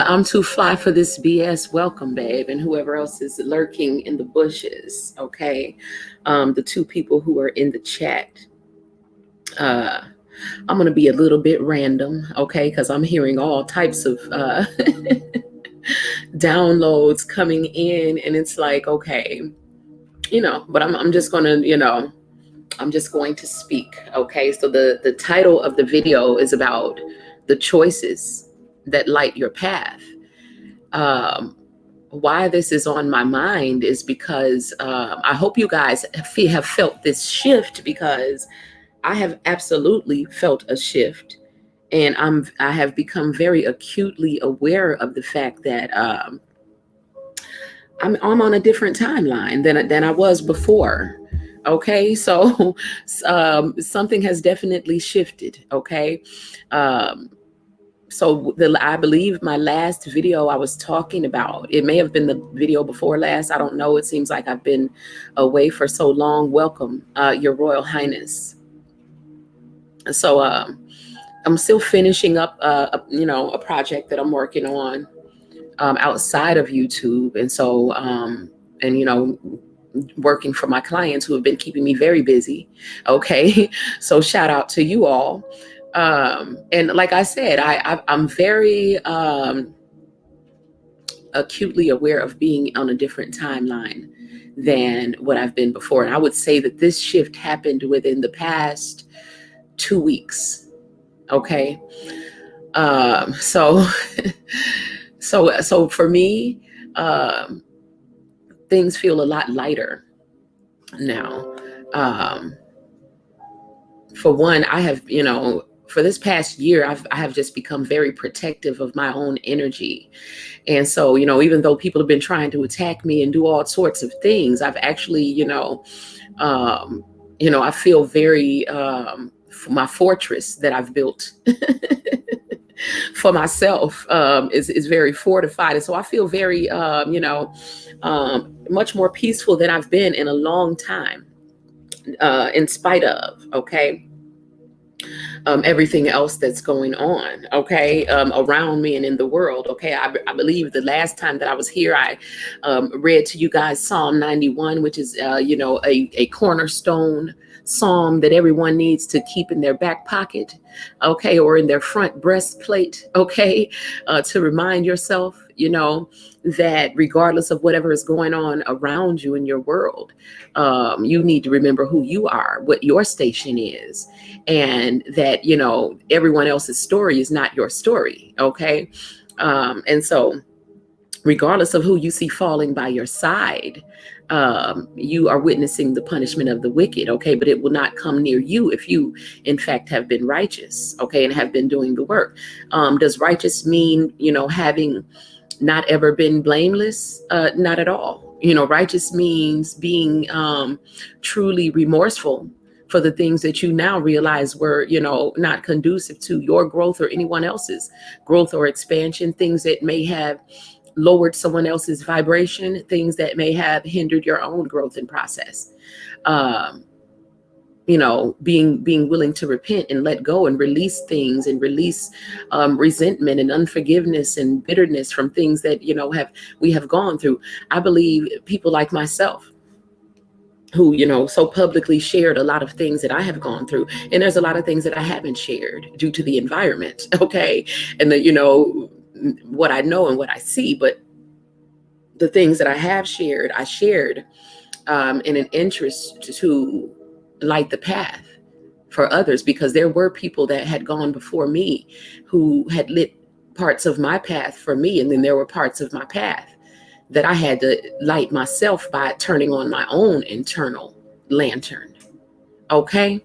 I'm too fly for this BS. Welcome, babe, and whoever else is lurking in the bushes. Okay, the two people who are in the chat. I'm gonna be a little bit random, okay, because I'm hearing all types of downloads coming in, and it's like, okay, but I'm just gonna, I'm just going to speak. Okay, so the title of the video is about the choices that light your path. Why this is on my mind is because I hope you guys have felt this shift, because I have absolutely felt a shift, and I have become very acutely aware of the fact that I'm on a different timeline than I was before. Okay, so something has definitely shifted. Okay. So I believe my last video I was talking about, it may have been the video before last. I don't know. It seems like I've been away for so long. Welcome, Your Royal Highness. So I'm still finishing up, a project that I'm working on outside of YouTube. And so, working for my clients who have been keeping me very busy. Okay. So shout out to you all. And like I said, I'm very acutely aware of being on a different timeline than what I've been before. And I would say that this shift happened within the past 2 weeks. Okay. So for me, things feel a lot lighter now. For one, I have, for this past year, I have just become very protective of my own energy. And so, even though people have been trying to attack me and do all sorts of things, I've actually, I feel very, my fortress that I've built for myself is very fortified. And so I feel very, much more peaceful than I've been in a long time, in spite of, okay. everything else that's going on, okay, around me and in the world, okay. I believe the last time that I was here, I read to you guys Psalm 91, which is, a cornerstone psalm that everyone needs to keep in their back pocket, okay, or in their front breastplate, okay, to remind yourself, that regardless of whatever is going on around you in your world, you need to remember who you are, what your station is, and that, everyone else's story is not your story, okay? And so regardless of who you see falling by your side, you are witnessing the punishment of the wicked, okay? But it will not come near you if you, in fact, have been righteous, okay, and have been doing the work. Does righteous mean, having not ever been blameless? Not at all. Righteous means being truly remorseful for the things that you now realize were, not conducive to your growth or anyone else's growth or expansion, things that may have lowered someone else's vibration, things that may have hindered your own growth and process. Being willing to repent and let go and release things and release resentment and unforgiveness and bitterness from things that, we have gone through. I believe people like myself who, so publicly shared a lot of things that I have gone through. And there's a lot of things that I haven't shared due to the environment, okay? And what I know and what I see, but the things that I have shared, I shared in an interest to light the path for others, because there were people that had gone before me who had lit parts of my path for me. And then there were parts of my path that I had to light myself by turning on my own internal lantern. Okay.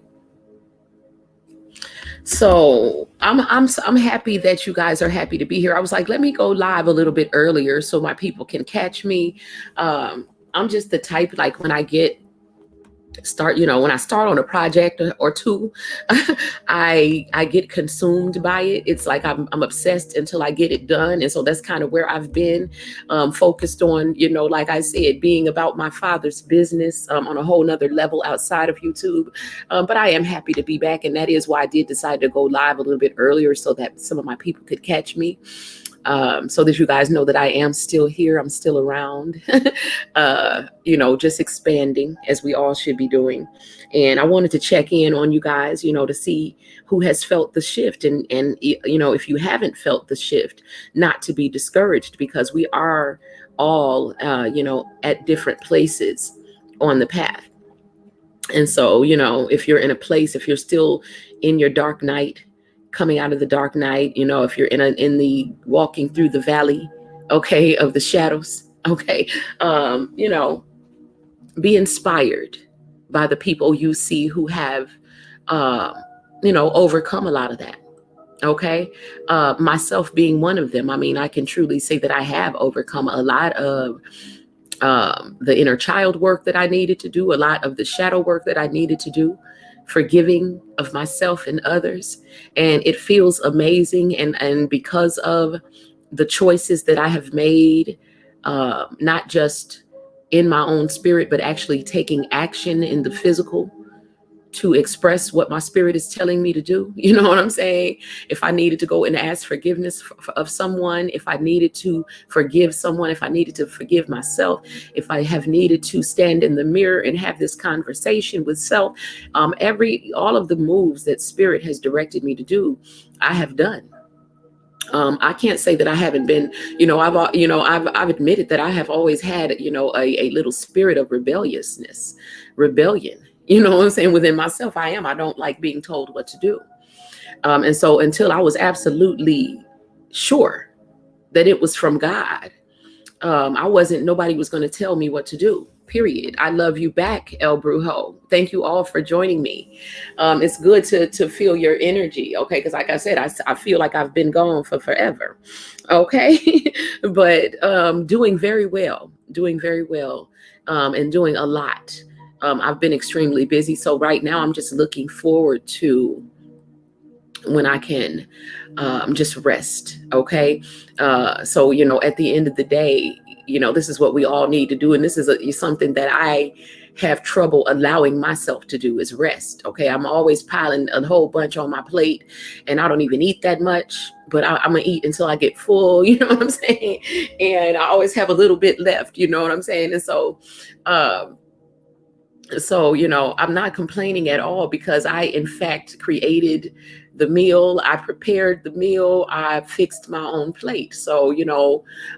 So I'm happy that you guys are happy to be here. I was like, let me go live a little bit earlier so my people can catch me. I'm just the type, like when I when I start on a project or two, I get consumed by it. It's like I'm obsessed until I get it done. And so that's kind of where I've been focused on, like I said, being about my Father's business on a whole nother level outside of YouTube. But I am happy to be back. And that is why I did decide to go live a little bit earlier so that some of my people could catch me. So that you guys know that I am still here. I'm still around, just expanding as we all should be doing. And I wanted to check in on you guys, to see who has felt the shift. And if you haven't felt the shift, not to be discouraged, because we are all, at different places on the path. And so, if you're in a place, if you're still in your dark night, coming out of the dark night, if you're in the walking through the valley, okay, of the shadows, okay, be inspired by the people you see who have, overcome a lot of that. Okay. Myself being one of them. I mean, I can truly say that I have overcome a lot of the inner child work that I needed to do, a lot of the shadow work that I needed to do, forgiving of myself and others. And it feels amazing. And because of the choices that I have made, not just in my own spirit, but actually taking action in the physical to express what my spirit is telling me to do. You know what I'm saying? If I needed to go and ask forgiveness of someone, if I needed to forgive someone, if I needed to forgive myself, if I have needed to stand in the mirror and have this conversation with self, all of the moves that spirit has directed me to do, I have done. I can't say that I haven't been, I've admitted that I have always had, a little spirit of rebellion. You know what I'm saying? Within myself, I don't like being told what to do. And so until I was absolutely sure that it was from God, nobody was going to tell me what to do, period. I love you back, El Brujo. Thank you all for joining me. It's good to feel your energy, okay? Because like I said, I feel like I've been gone for forever, okay? But doing very well, and doing a lot. I've been extremely busy. So right now I'm just looking forward to when I can just rest. Okay. So, at the end of the day, this is what we all need to do. And this is something that I have trouble allowing myself to do is rest. Okay, I'm always piling a whole bunch on my plate, and I don't even eat that much, but I'm gonna eat until I get full. You know what I'm saying? And I always have a little bit left. You know what I'm saying? And so, I'm not complaining at all, because I, in fact, created the meal. I prepared the meal. I fixed my own plate. So,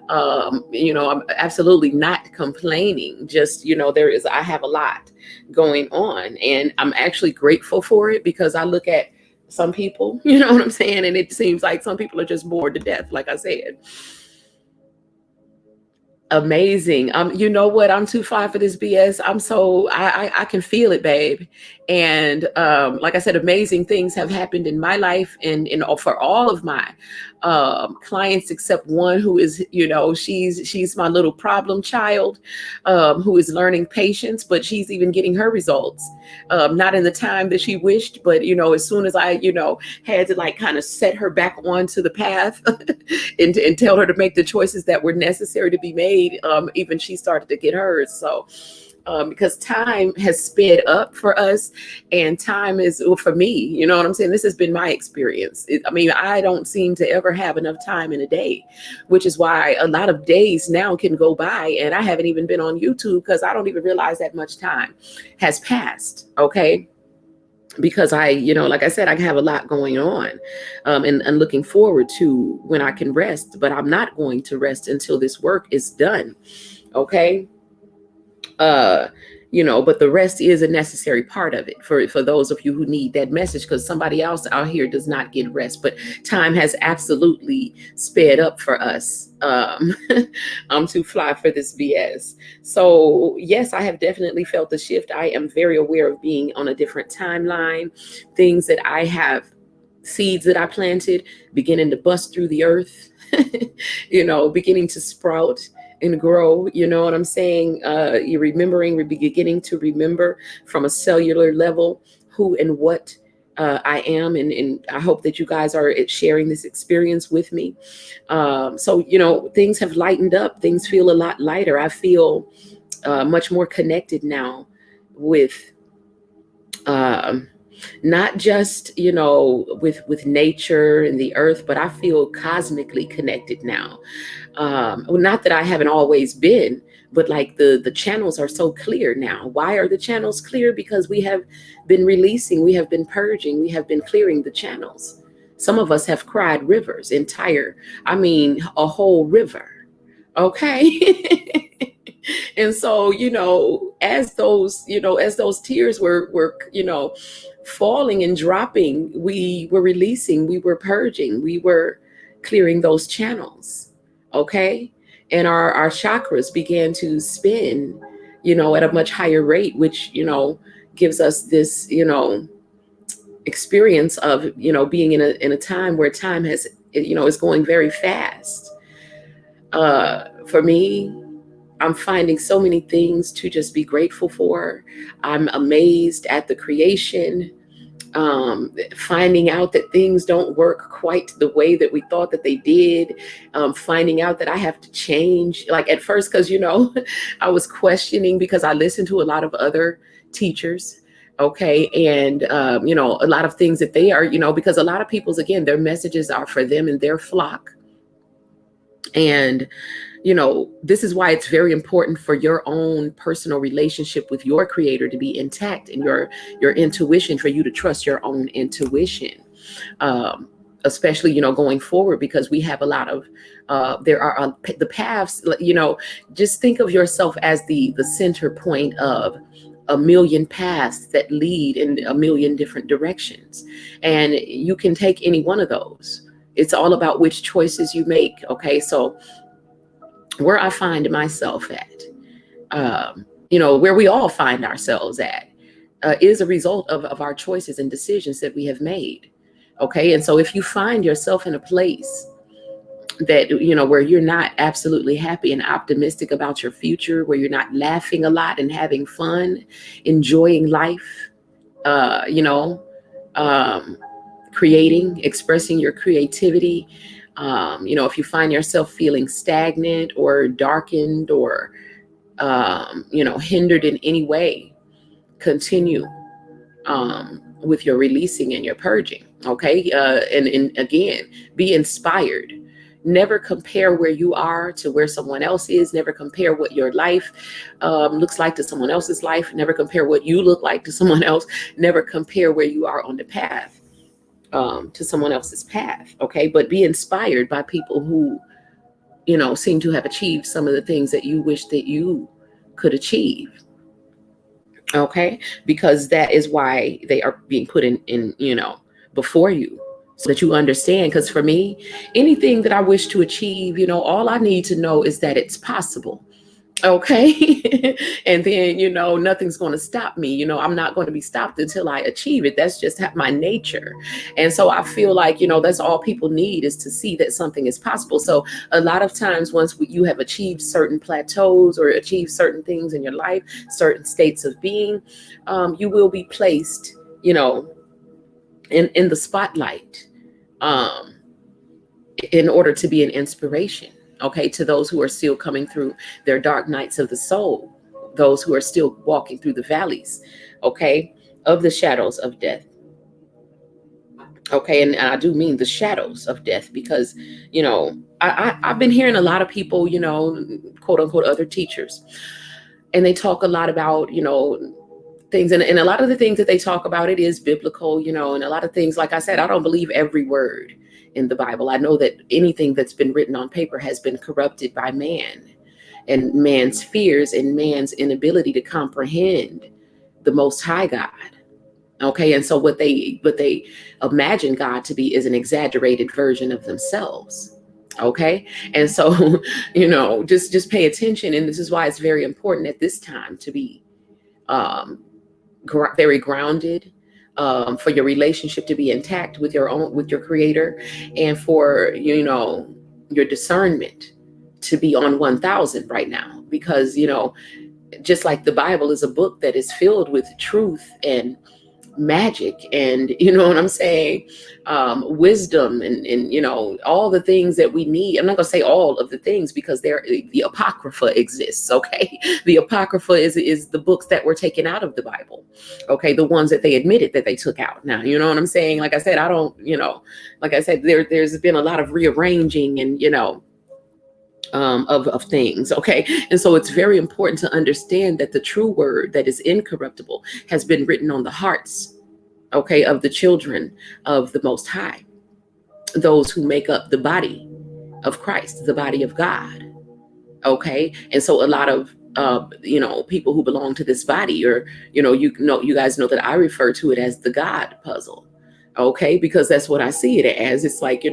I'm absolutely not complaining. Just, I have a lot going on, and I'm actually grateful for it, because I look at some people, you know what I'm saying? And it seems like some people are just bored to death, like I said. Amazing. You know what? I'm too fly for this BS. I can feel it, babe. And like I said, amazing things have happened in my life, and for all of my clients, except one who is, she's my little problem child, who is learning patience, but she's even getting her results. Not in the time that she wished, but as soon as I, had to like kind of set her back onto the path and tell her to make the choices that were necessary to be made, even she started to get hers. So because time has sped up for us, and time is, well, for me, you know what I'm saying? This has been my experience. I don't seem to ever have enough time in a day, which is why a lot of days now can go by and I haven't even been on YouTube, because I don't even realize that much time has passed. Okay. Because like I said, I have a lot going on, and looking forward to when I can rest, but I'm not going to rest until this work is done. Okay. But the rest is a necessary part of it for those of you who need that message, because somebody else out here does not get rest. But time has absolutely sped up for us. I'm too fly for this BS. So yes, I have definitely felt the shift. I am very aware of being on a different timeline, things that I have, seeds that I planted beginning to bust through the earth, beginning to sprout and grow. You know what I'm saying? We're beginning to remember from a cellular level who and what I am. And I hope that you guys are sharing this experience with me. So, things have lightened up. Things feel a lot lighter. I feel much more connected now with not just, with nature and the earth, but I feel cosmically connected now. Not that I haven't always been, but like the channels are so clear now. Why are the channels clear? Because we have been releasing, we have been purging, we have been clearing the channels. Some of us have cried rivers, a whole river. Okay. And so, as those tears were, falling and dropping, we were releasing, we were purging, we were clearing those channels. Okay. And our chakras began to spin, at a much higher rate, which, gives us this, experience of, being in a time where time has, is going very fast. For me, I'm finding so many things to just be grateful for. I'm amazed at the creation, finding out that things don't work quite the way that we thought that they did, finding out that I have to change. Like at first, because, I was questioning, because I listened to a lot of other teachers. Okay. And, a lot of things that they are, because a lot of people's, again, their messages are for them and their flock. And this is why it's very important for your own personal relationship with your creator to be intact, and your intuition, for you to trust your own intuition, especially, going forward, because we have a lot of, there are the paths, just think of yourself as the center point of a million paths that lead in a million different directions. And you can take any one of those. It's all about which choices you make. Okay. So where I find myself at, where we all find ourselves at, is a result of our choices and decisions that we have made. Okay. And so if you find yourself in a place that, where you're not absolutely happy and optimistic about your future, where you're not laughing a lot and having fun, enjoying life, creating, expressing your creativity, if you find yourself feeling stagnant or darkened or, hindered in any way, continue with your releasing and your purging. Okay. And again, be inspired. Never compare where you are to where someone else is. Never compare what your life looks like to someone else's life. Never compare what you look like to someone else. Never compare where you are on the path to someone else's path. Okay. But be inspired by people who, seem to have achieved some of the things that you wish that you could achieve. Okay. Because that is why they are being put in before you, so that you understand. Because for me, anything that I wish to achieve, all I need to know is that it's possible. Okay. And then, nothing's going to stop me. I'm not going to be stopped until I achieve it. That's just my nature. And so I feel like, that's all people need, is to see that something is possible. So a lot of times, once you have achieved certain plateaus or achieved certain things in your life, certain states of being, you will be placed, in the spotlight, in order to be an inspiration. Okay, to those who are still coming through their dark nights of the soul, those who are still walking through the valleys, okay, of the shadows of death. Okay, and I do mean the shadows of death, because, I've been hearing a lot of people, quote unquote, other teachers, and they talk a lot about, things, and a lot of the things that they talk about, it is biblical, and a lot of things, like I said, I don't believe every word in the Bible. I know that anything that's been written on paper has been corrupted by man and man's fears and man's inability to comprehend the Most High God. Okay. And so what they imagine God to be is an exaggerated version of themselves. Okay. And so, just pay attention. And this is why it's very important at this time to be very grounded, for your relationship to be intact with your creator, and for, your discernment to be on 1000 right now. Because, just like the Bible is a book that is filled with truth and magic and, what I'm saying, wisdom and all the things that we need. I'm not gonna say all of the things, because the Apocrypha exists. Okay. The Apocrypha is the books that were taken out of the Bible. Okay. The ones that they admitted that they took out. Now, you know what I'm saying? Like I said, I don't, like I said, there's been a lot of rearranging and, of things. Okay. And so it's very important to understand that the true word that is incorruptible has been written on the hearts, okay, of the children of the Most High, those who make up the body of Christ, the body of God. Okay. And so a lot of, people who belong to this body, or, you guys know that I refer to it as the God puzzle. Okay, because that's what I see it as. It's like,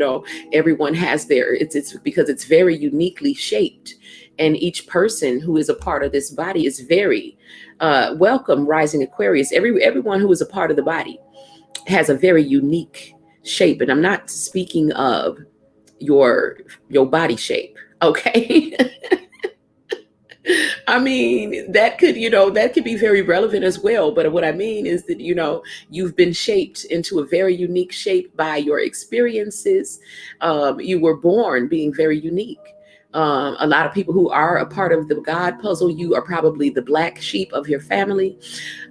everyone has it's because it's very uniquely shaped. And each person who is a part of this body is very welcome, rising Aquarius. Everyone who is a part of the body has a very unique shape. And I'm not speaking of your body shape. Okay. I mean, that could be very relevant as well. But what I mean is that, you've been shaped into a very unique shape by your experiences. You were born being very unique. A lot of people who are a part of the God puzzle, you are probably the black sheep of your family,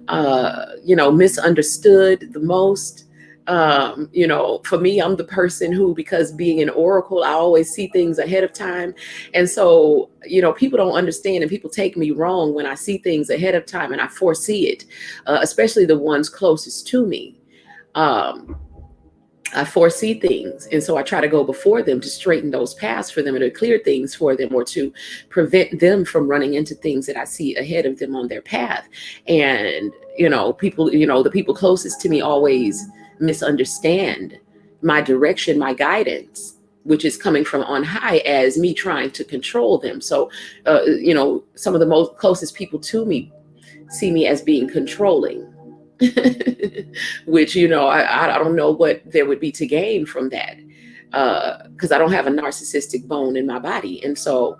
misunderstood the most. For me, I'm the person who, because being an oracle, I always see things ahead of time. And so, people don't understand, and people take me wrong when I see things ahead of time and I foresee it, especially the ones closest to me. I foresee things. And so I try to go before them to straighten those paths for them, and to clear things for them, or to prevent them from running into things that I see ahead of them on their path. And, people, the people closest to me always misunderstand my direction, my guidance, which is coming from on high, as me trying to control them. So, some of the most closest people to me see me as being controlling. Which, I don't know what there would be to gain from that, because I don't have a narcissistic bone in my body. And so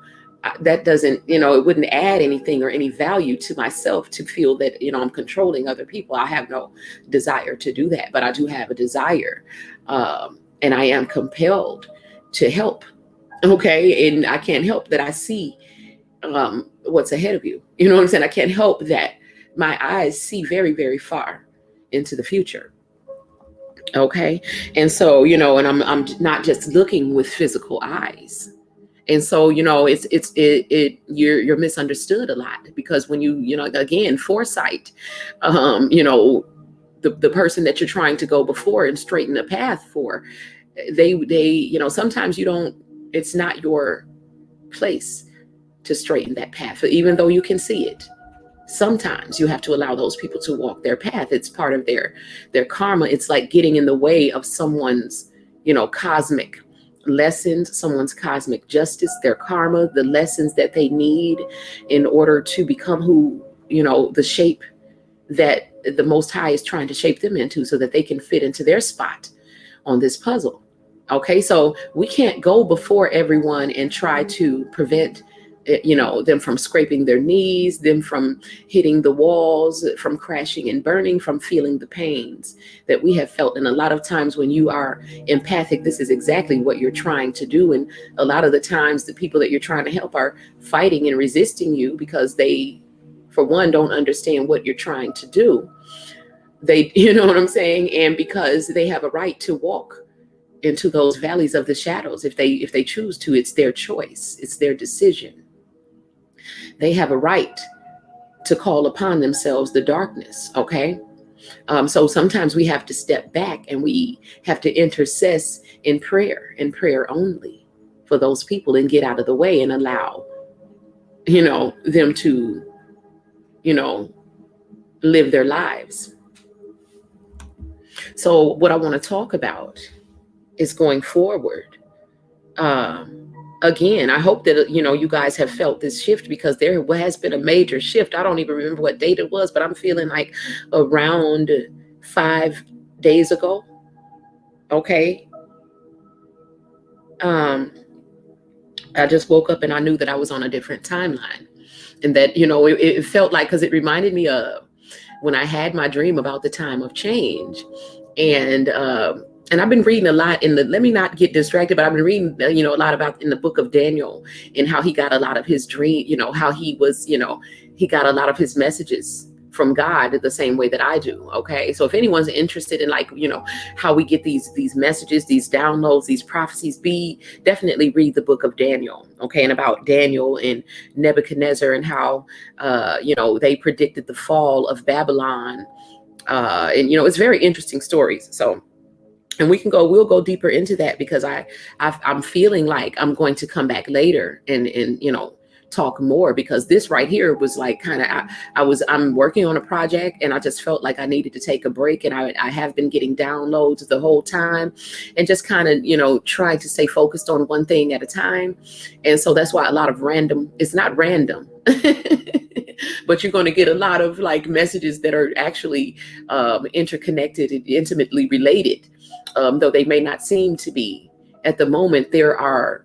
that doesn't, it wouldn't add anything or any value to myself to feel that, I'm controlling other people. I have no desire to do that, but I do have a desire, and I am compelled to help. Okay. And I can't help that I see what's ahead of you. You know what I'm saying? I can't help that my eyes see very, very far into the future. Okay. And so, and I'm not just looking with physical eyes. And so, you're misunderstood a lot, because when again, foresight, the person that you're trying to go before and straighten the path for, they sometimes it's not your place to straighten that path, even though you can see it. Sometimes you have to allow those people to walk their path. It's part of their karma. It's like getting in the way of someone's, cosmic lessons, someone's cosmic justice, their karma, the lessons that they need in order to become who, the shape that the Most High is trying to shape them into, so that they can fit into their spot on this puzzle. Okay, so we can't go before everyone and try to prevent them from scraping their knees, them from hitting the walls, from crashing and burning, from feeling the pains that we have felt. And a lot of times when you are empathic, this is exactly what you're trying to do. And a lot of the times the people that you're trying to help are fighting and resisting you, because they, for one, don't understand what you're trying to do. They, you know what I'm saying? And because they have a right to walk into those valleys of the shadows. If they choose to, it's their choice. It's their decision. They have a right to call upon themselves the darkness. Okay. So sometimes we have to step back and we have to intercess in prayer only for those people, and get out of the way and allow, them to, live their lives. So what I want to talk about is going forward. Again, I hope that, you guys have felt this shift, because there has been a major shift. I don't even remember what date it was, but I'm feeling like around 5 days ago. Okay. I just woke up and I knew that I was on a different timeline, and that, it felt like, because it reminded me of when I had my dream about the time of change. And I've been reading a lot let me not get distracted, but I've been reading, a lot about in the book of Daniel, and how he got a lot of his dream, how he was, he got a lot of his messages from God the same way that I do. Okay. So if anyone's interested in, like, how we get these messages, these downloads, these prophecies, definitely read the book of Daniel. Okay. And about Daniel and Nebuchadnezzar, and how, they predicted the fall of Babylon. And, it's very interesting stories. So, and we'll go deeper into that, because I'm feeling like I'm going to come back later and talk more, because this right here was like kind of, I'm working on a project, and I just felt like I needed to take a break. And I have been getting downloads the whole time, and just kind of, trying to stay focused on one thing at a time. And so that's why a lot of it's not random, but you're going to get a lot of like messages that are actually interconnected and intimately related. Though they may not seem to be at the moment, there are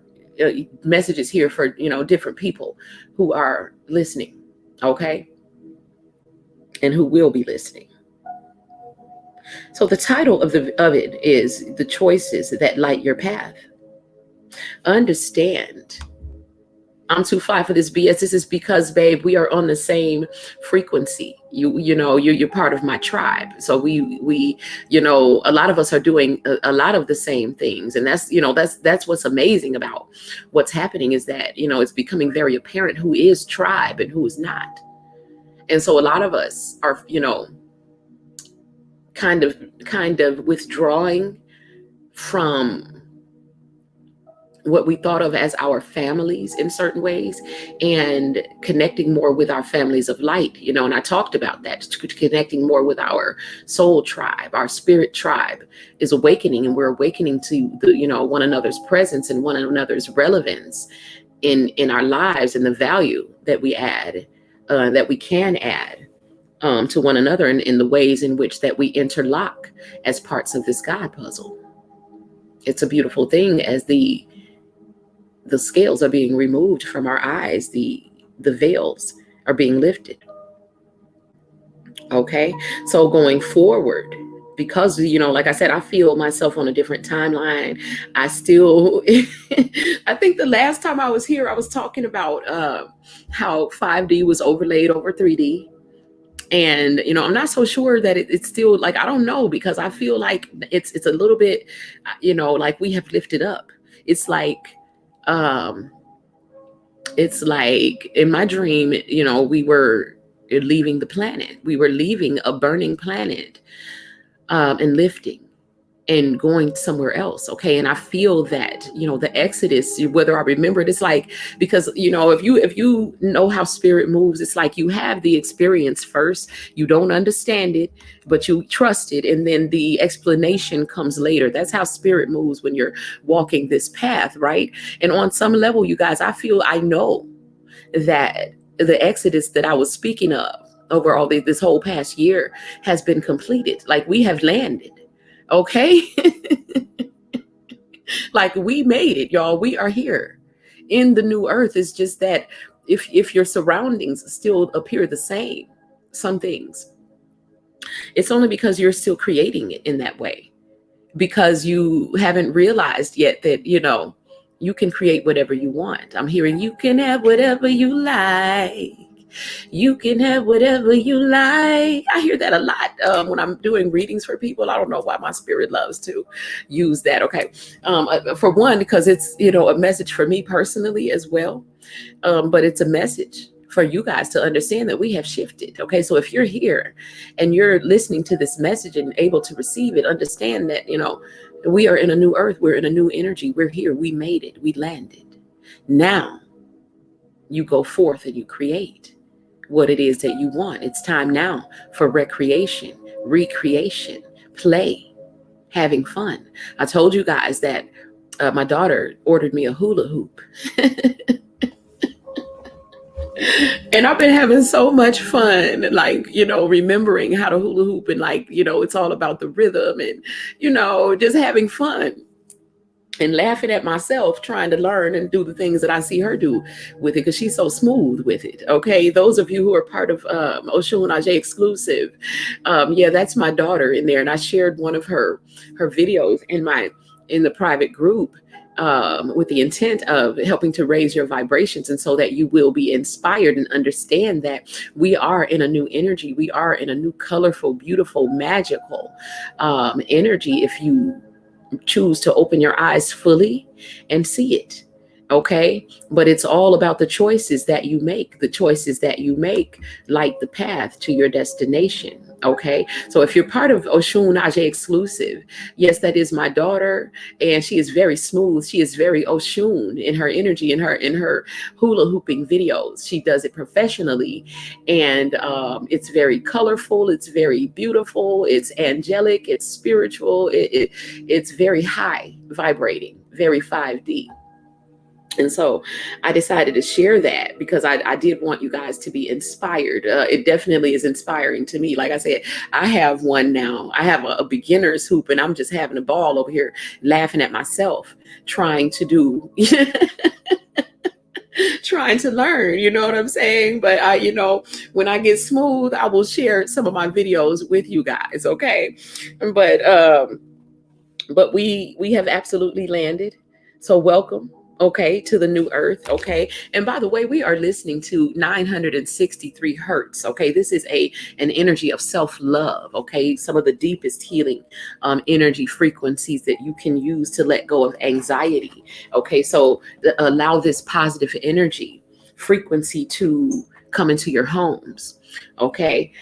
messages here for, different people who are listening. Okay. And who will be listening. So the title of it is The Choices That Light Your Path. Understand, I'm too fly for this BS. This is because, babe, we are on the same frequency. You're part of my tribe. So we a lot of us are doing a lot of the same things. And that's what's amazing about what's happening, is that, it's becoming very apparent who is tribe and who is not. And so a lot of us are, kind of withdrawing from what we thought of as our families in certain ways, and connecting more with our families of light, and I talked about that, connecting more with our soul tribe, our spirit tribe is awakening, and we're awakening to the, one another's presence and one another's relevance in our lives, and the value that we add, that we can add to one another, in the ways in which that we interlock as parts of this God puzzle. It's a beautiful thing as the scales are being removed from our eyes, the veils are being lifted. Okay, so going forward, because, like I said, I feel myself on a different timeline. I still, I think the last time I was here, I was talking about how 5D was overlaid over 3D. And, I'm not so sure that it's still like, I don't know, because I feel like it's a little bit, like we have lifted up. It's like in my dream, we were leaving the planet. We were leaving a burning planet, and lifting and going somewhere else. Okay. And I feel that, the Exodus, whether I remember it, it's like, because, if you know how spirit moves, it's like you have the experience first, you don't understand it, but you trust it. And then the explanation comes later. That's how spirit moves when you're walking this path. Right. And on some level, you guys, I know that the Exodus that I was speaking of over all this whole past year has been completed. Like, we have landed. Okay. Like, we made it, y'all. We are here in the new earth. It's just that if your surroundings still appear the same, some things, it's only because you're still creating it in that way, because you haven't realized yet that, you can create whatever you want. I'm hearing you can have whatever you like. You can have whatever you like. I hear that a lot when I'm doing readings for people. I don't know why my spirit loves to use that. Okay. For one, because it's, a message for me personally as well. But it's a message for you guys to understand that we have shifted. Okay. So if you're here and you're listening to this message and able to receive it, understand that, we are in a new earth. We're in a new energy. We're here. We made it. We landed. Now you go forth and you create what it is that you want. It's time now for recreation, recreation, play, having fun. I told you guys that my daughter ordered me a hula hoop. And I've been having so much fun, like, remembering how to hula hoop, and like, it's all about the rhythm and, just having fun. And laughing at myself trying to learn and do the things that I see her do with it, because she's so smooth with it. Okay, those of you who are part of Oshun exclusive, yeah, that's my daughter in there, and I shared one of her videos in the private group with the intent of helping to raise your vibrations, and so that you will be inspired and understand that we are in a new energy. We are in a new, colorful, beautiful, magical energy. If you choose to open your eyes fully and see it. Okay. But it's all about the choices that you make. The choices that you make light the path to your destination. Okay. So if you're part of Oshun exclusive, yes, that is my daughter. And she is very smooth. She is very Oshun in her energy, in her hula hooping videos. She does it professionally. And it's very colorful. It's very beautiful. It's angelic. It's spiritual. It's very high vibrating, very 5D. And so I decided to share that because I did want you guys to be inspired. It definitely is inspiring to me. Like I said, I have one now. I have a beginner's hoop, and I'm just having a ball over here laughing at myself, trying to do, trying to learn, you know what I'm saying? But when I get smooth, I will share some of my videos with you guys. Okay. But we have absolutely landed. So welcome. Okay, to the new earth. Okay. And by the way, we are listening to 963 hertz. Okay. This is an energy of self-love. Okay. Some of the deepest healing energy frequencies that you can use to let go of anxiety. Okay. So allow this positive energy frequency to come into your homes. Okay.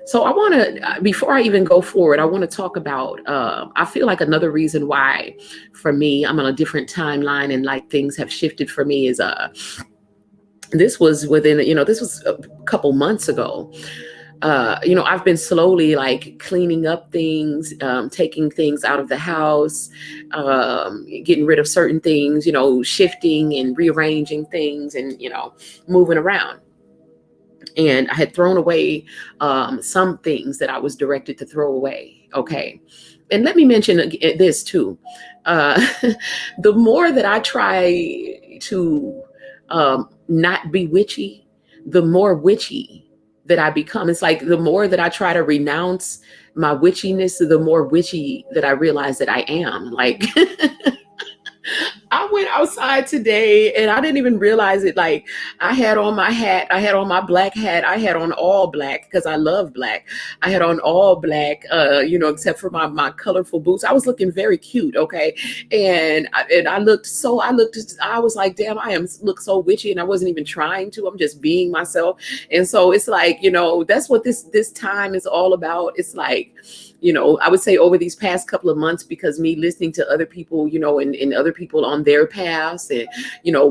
So I want to, before I even go forward, I want to talk about, I feel like another reason why for me, I'm on a different timeline and like things have shifted for me is, this was within, this was a couple months ago. I've been slowly like cleaning up things, taking things out of the house, getting rid of certain things, shifting and rearranging things and, moving around. And I had thrown away some things that I was directed to throw away. Okay. And let me mention this too. The more that I try to not be witchy, the more witchy that I become. It's like the more that I try to renounce my witchiness, the more witchy that I realize that I am. Like I went outside today and I didn't even realize it. Like I had on my hat, I had on my black hat, I had on all black because I love black. I had on all black, except for my colorful boots. I was looking very cute, okay? I I was like, damn, look so witchy, and I wasn't even trying to. I'm just being myself. And so it's like, that's what this time is all about. It's like, I would say over these past couple of months, because me listening to other people, and other people on their paths and,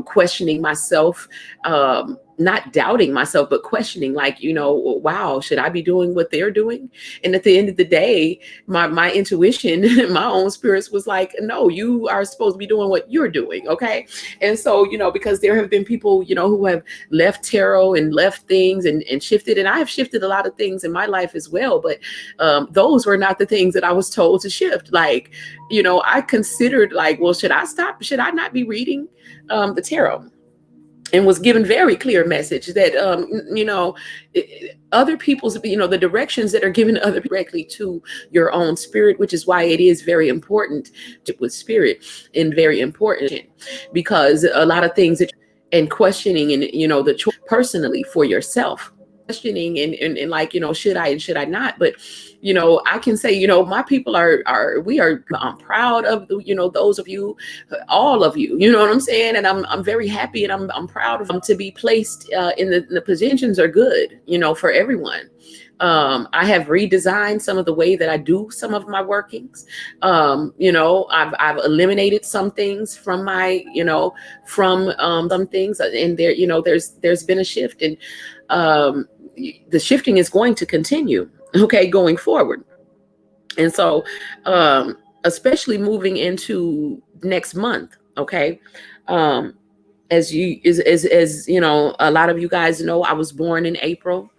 questioning myself, not doubting myself, but questioning, like, wow, should I be doing what they're doing? And at the end of the day, my intuition, my own spirits was like, no, you are supposed to be doing what you're doing. Okay. And so, because there have been people, who have left tarot and left things and shifted, and I have shifted a lot of things in my life as well. But those were not the things that I was told to shift. Like, I considered like, well, should I stop? Should I not be reading the tarot? And was given very clear message that, other people's, the directions that are given other directly to your own spirit, which is why it is very important with spirit, and very important because a lot of things and questioning and, the choice personally for yourself, questioning and like, should I and should I not? But, I can say, my people I'm proud of, those of you, all of you, you know what I'm saying? And I'm very happy, and I'm proud of them to be placed in the positions are good, for everyone. I have redesigned some of the way that I do some of my workings. I've eliminated some things from my, from some things, and there, there's been a shift, and the shifting is going to continue, okay, going forward. And so, especially moving into next month, okay, as a lot of you guys know, I was born in April.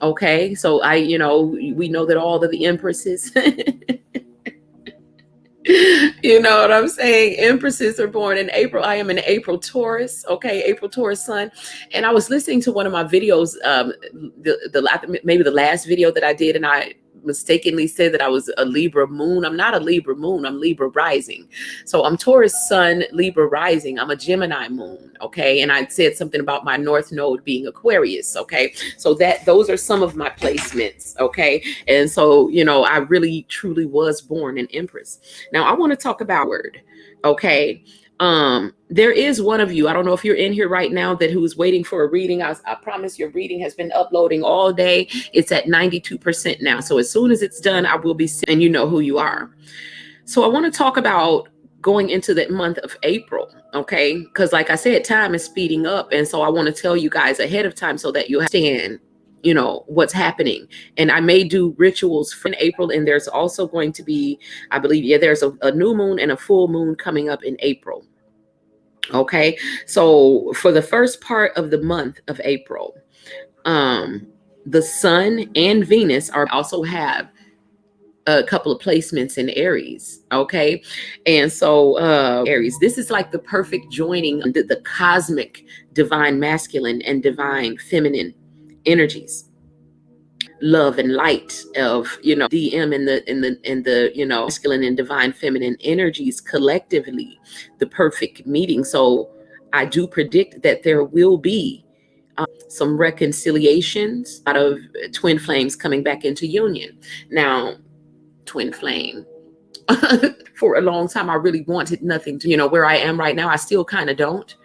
Okay, so we know that all of the empresses, you know what I'm saying? Empresses are born in April. I am an April Taurus. Okay, April Taurus sun. And I was listening to one of my videos, maybe the last video that I did, and I mistakenly said that I was a Libra moon. I'm not a Libra moon. I'm Libra rising. So I'm Taurus sun, Libra rising. I'm a Gemini moon. Okay, and I said something about my North Node being Aquarius. Okay, so those are some of my placements. Okay, and so I really truly was born an Empress. Now I want to talk about word. Okay. There is one of you, I don't know if you're in here right now, who's waiting for a reading. I promise your reading has been uploading all day. It's at 92% now. So as soon as it's done, I will be, and you know who you are. So I want to talk about going into that month of April. Okay. Because like I said, time is speeding up. And so I want to tell you guys ahead of time so that you understand, what's happening. And I may do rituals for April. And there's also going to be, I believe, there's a new moon and a full moon coming up in April. Okay. So for the first part of the month of April, the sun and Venus also have a couple of placements in Aries. Okay. And so Aries, this is like the perfect joining the cosmic divine masculine and divine feminine energies, love and light of DM and the masculine and divine feminine energies collectively, the perfect meeting. So I do predict that there will be some reconciliations out of twin flames coming back into union. Now, twin flame. For a long time, I really wanted nothing to, where I am right now. I still kind of don't,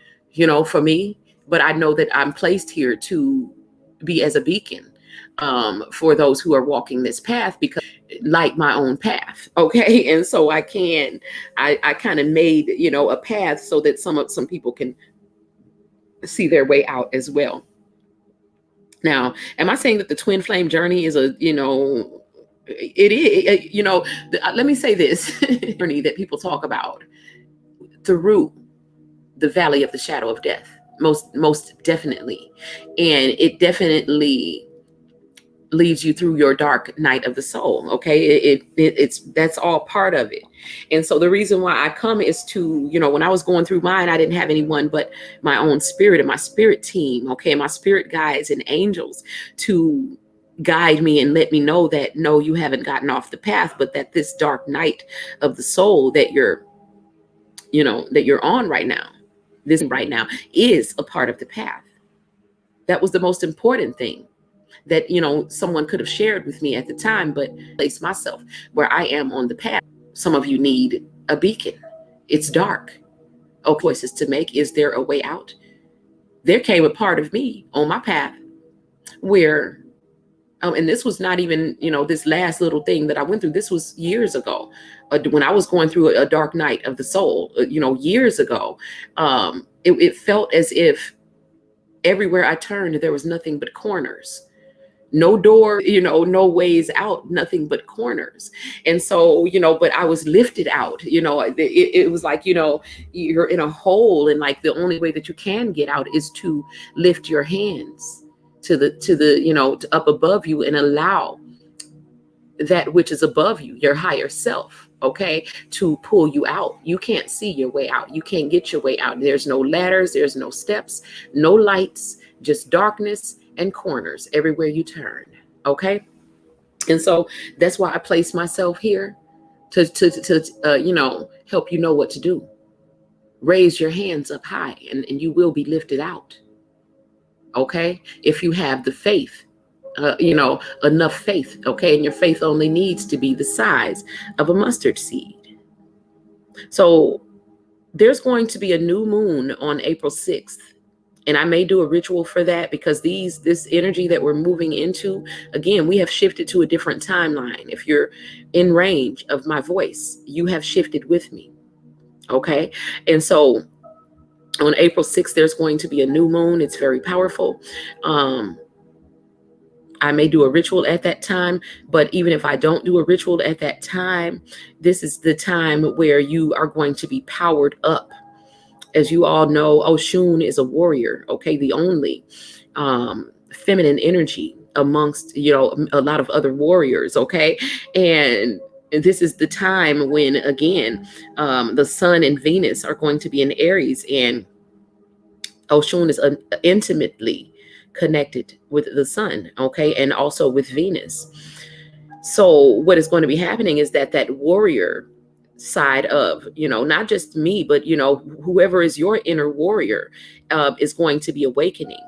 for me, but I know that I'm placed here to be as a beacon for those who are walking this path, because like my own path. Okay. And so I kind of made, a path so that some people can see their way out as well. Now, am I saying that the twin flame journey is it is, let me say this journey that people talk about through the valley of the shadow of death, most definitely. And it definitely leads you through your dark night of the soul. Okay. It's that's all part of it. And so the reason why I come is to, when I was going through mine, I didn't have anyone but my own spirit and my spirit team. Okay. My spirit guides and angels to guide me and let me know that, no, you haven't gotten off the path, but that this dark night of the soul that you're on right now, this right now, is a part of the path. That was the most important thing that, someone could have shared with me at the time, but place myself where I am on the path. Some of you need a beacon. It's dark. Oh, choices to make. Is there a way out? There came a part of me on my path where, and this was not even, this last little thing that I went through. This was years ago, when I was going through a dark night of the soul, years ago. It felt as if everywhere I turned, there was nothing but corners. No door, no ways out, nothing but corners. And so, but I was lifted out, it was like, you're in a hole, and like the only way that you can get out is to lift your hands to the, to up above you, and allow that which is above you, your higher self, okay, to pull you out. You can't see your way out. You can't get your way out. There's no ladders, there's no steps, no lights, just darkness and corners everywhere you turn. Okay. And so that's why I place myself here to help you know what to do. Raise your hands up high, and you will be lifted out. Okay. If you have the faith, enough faith. Okay. And your faith only needs to be the size of a mustard seed. So there's going to be a new moon on April 6th. And I may do a ritual for that, because this energy that we're moving into, again, we have shifted to a different timeline. If you're in range of my voice, you have shifted with me. Okay. And so on April 6th, there's going to be a new moon. It's very powerful. I may do a ritual at that time, but even if I don't do a ritual at that time, this is the time where you are going to be powered up. As you all know, Oshun is a warrior, okay? The only feminine energy amongst, a lot of other warriors, okay? And this is the time when, again, the sun and Venus are going to be in Aries, and Oshun is intimately connected with the sun, okay? And also with Venus. So what is going to be happening is that warrior side of, not just me, but, whoever is your inner warrior is going to be awakening,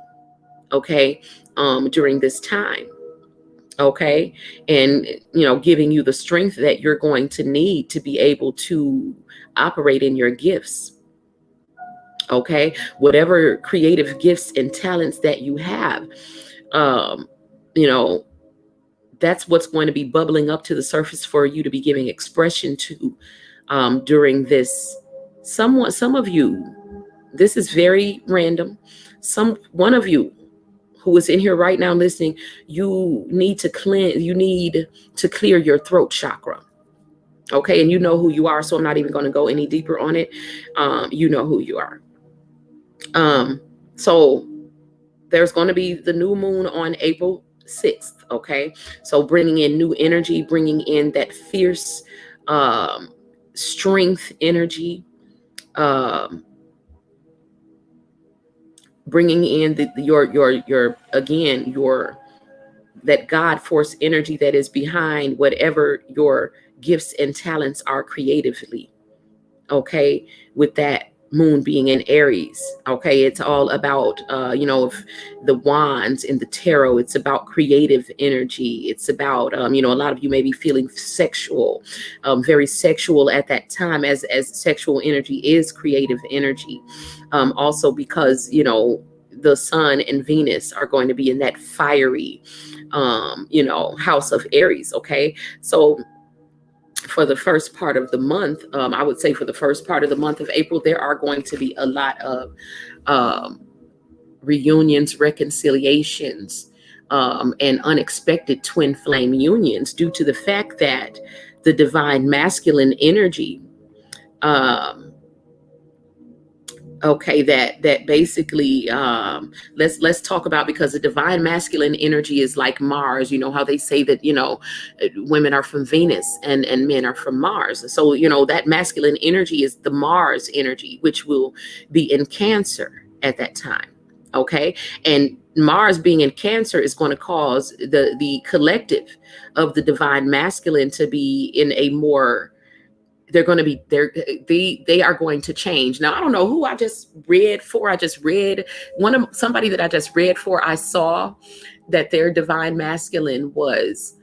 okay, during this time, okay, and, giving you the strength that you're going to need to be able to operate in your gifts, okay, whatever creative gifts and talents that you have, that's what's going to be bubbling up to the surface for you to be giving expression to during this. Some of you, this is very random. One of you who is in here right now listening, you need to clear your throat chakra. Okay. And you know who you are. So I'm not even going to go any deeper on it. You know who you are. So there's going to be the new moon on April 6th. Okay. So bringing in new energy, bringing in that fierce, strength energy, bringing in that God force energy that is behind whatever your gifts and talents are creatively. Okay. With that moon being in Aries. Okay. It's all about, the wands in the tarot. It's about creative energy. It's about, a lot of you may be feeling sexual, very sexual at that time, as sexual energy is creative energy. Also because, the sun and Venus are going to be in that fiery, house of Aries. Okay. So for the first part of the month, I would say for the first part of the month of April, there are going to be a lot of reunions, reconciliations, and unexpected twin flame unions, due to the fact that the divine masculine energy Okay, that basically, let's talk about, because the divine masculine energy is like Mars. You know how they say that, women are from Venus and men are from Mars. So that masculine energy is the Mars energy, which will be in Cancer at that time. Okay, and Mars being in Cancer is going to cause the collective of the divine masculine to be in a more, they're going to be there, they are going to change. Now I don't know who I just read for. I just read somebody that I just read for. I saw that their divine masculine was,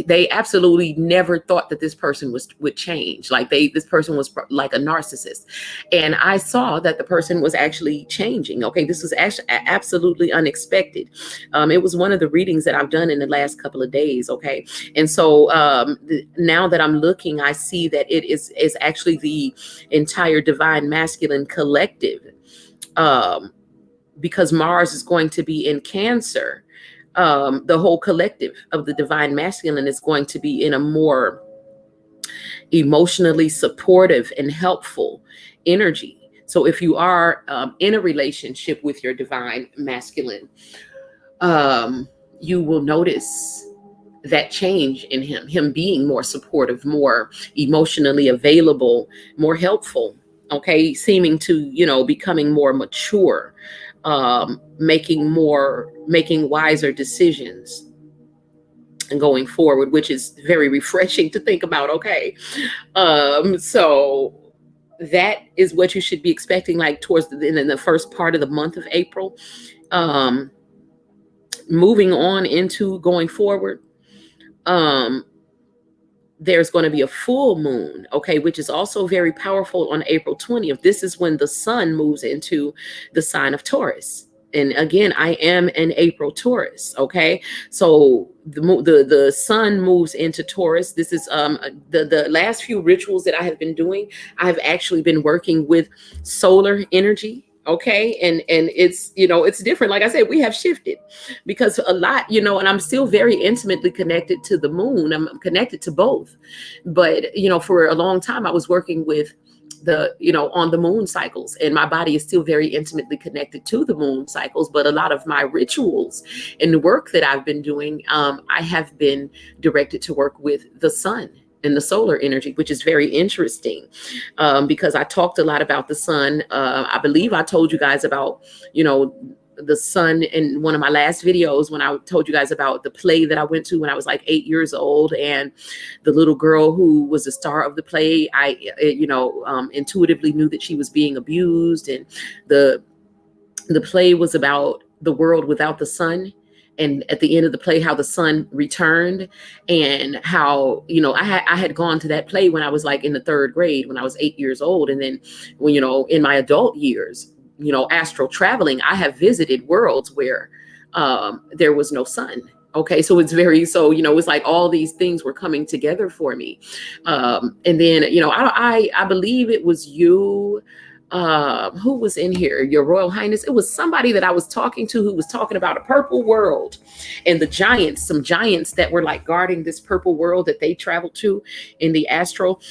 they absolutely never thought that this person would change. Like this person was like a narcissist, and I saw that the person was actually changing. Okay, this was actually absolutely unexpected. It was one of the readings that I've done in the last couple of days. Okay, and so now that I'm looking, I see that it is actually the entire divine masculine collective, because Mars is going to be in Cancer. The whole collective of the divine masculine is going to be in a more emotionally supportive and helpful energy. So if you are in a relationship with your divine masculine, you will notice that change in him being more supportive, more emotionally available, more helpful. Okay, seeming to becoming more mature, making wiser decisions and going forward, which is very refreshing to think about. Okay, so that is what you should be expecting, like towards in the first part of the month of April. Moving on into going forward, there's going to be a full moon, okay, which is also very powerful on April 20th. This is when the sun moves into the sign of Taurus. And again, I am an April Taurus, okay? So the sun moves into Taurus. This is the last few rituals that I have been doing. I've actually been working with solar energy. Okay. And it's, it's different. Like I said, we have shifted because a lot, and I'm still very intimately connected to the moon. I'm connected to both. But, for a long time, I was working with on the moon cycles, and my body is still very intimately connected to the moon cycles. But a lot of my rituals and the work that I've been doing, I have been directed to work with the sun and the solar energy, which is very interesting, because I talked a lot about the sun. I believe I told you guys about, the sun in one of my last videos, when I told you guys about the play that I went to when I was like 8 years old, and the little girl who was the star of the play, I intuitively knew that she was being abused, and the play was about the world without the sun. And at the end of the play, how the sun returned, and how, I had gone to that play when I was like in the 3rd grade, when I was 8 years old. And then when, in my adult years, astral traveling, I have visited worlds where there was no sun. Okay. So it's it's like all these things were coming together for me. And then, I believe it was you, who was in here, Your Royal Highness. It was somebody that I was talking to who was talking about a purple world and the giants, some giants that were like guarding this purple world that they traveled to in the astral.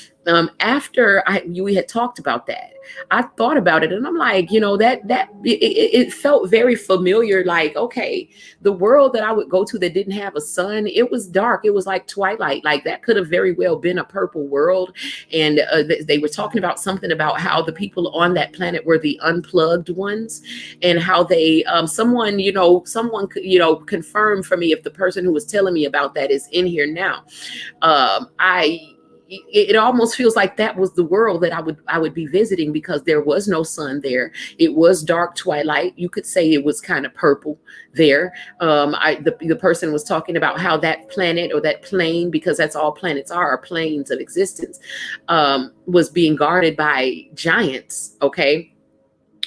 After we had talked about that, I thought about it, and I'm like, it felt very familiar. Like, okay, the world that I would go to that didn't have a sun, it was dark. It was like twilight. Like that could have very well been a purple world. And they were talking about something about how the people on that planet were the unplugged ones, and how they, someone confirmed for me if the person who was telling me about that is in here now. It almost feels like that was the world that I would be visiting, because there was no sun there. It was dark twilight. You could say it was kind of purple there. The person was talking about how that planet, or that plane, because that's all planets are planes of existence, was being guarded by giants. Okay.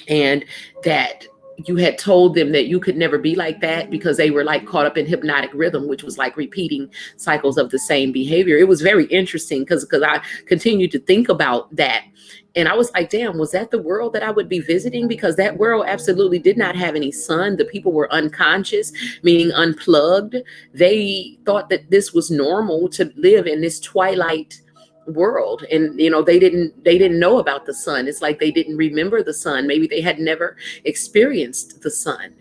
And that you had told them that you could never be like that, because they were like caught up in hypnotic rhythm, which was like repeating cycles of the same behavior. It was very interesting because I continued to think about that. And I was like, damn, was that the world that I would be visiting? Because that world absolutely did not have any sun. The people were unconscious, meaning unplugged. They thought that this was normal to live in this twilight world, and they didn't know about the sun. It's like they didn't remember the sun. Maybe they had never experienced the sun.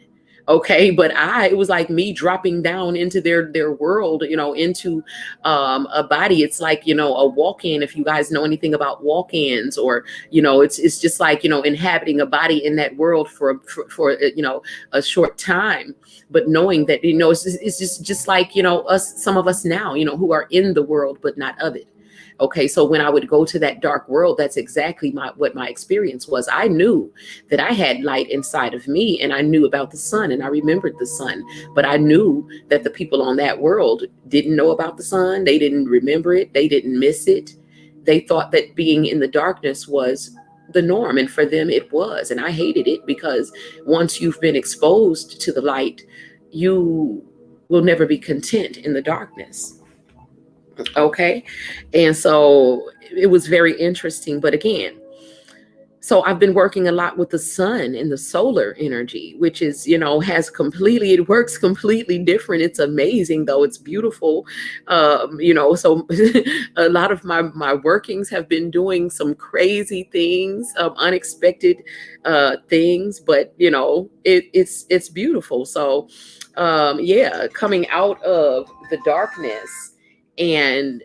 Okay, but it was like me dropping down into their world, into a body. It's like, a walk-in, if you guys know anything about walk-ins, or it's just like, inhabiting a body in that world for a short time, but knowing that, it's just like, some of us now, who are in the world but not of it. Okay, so when I would go to that dark world, that's exactly what my experience was. I knew that I had light inside of me, and I knew about the sun, and I remembered the sun. But I knew that the people on that world didn't know about the sun. They didn't remember it. They didn't miss it. They thought that being in the darkness was the norm, and for them it was. And I hated it, because once you've been exposed to the light, you will never be content in the darkness. Okay. And so it was very interesting. But again, so I've been working a lot with the sun and the solar energy, which is, it works completely different. It's amazing, though. It's beautiful. So a lot of my workings have been doing some crazy things, unexpected things, but it's beautiful. So coming out of the darkness, and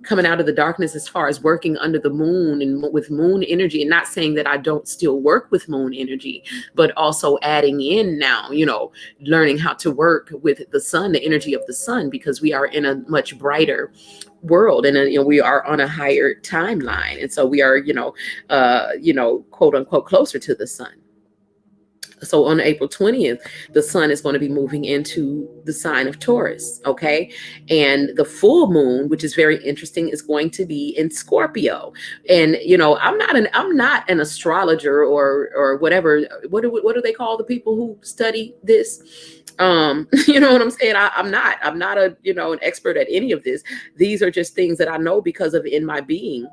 coming out of the darkness as far as working under the moon and with moon energy, and not saying that I don't still work with moon energy, but also adding in now, learning how to work with the sun, the energy of the sun, because we are in a much brighter world, and we are on a higher timeline, and so we are quote unquote closer to the sun. So on April 20th, the sun is going to be moving into the sign of Taurus. Okay. And the full moon, which is very interesting, is going to be in Scorpio. And, I'm not an astrologer or whatever. What do they call the people who study this? You know what I'm saying? I'm not an expert at any of this. These are just things that I know because of in my being.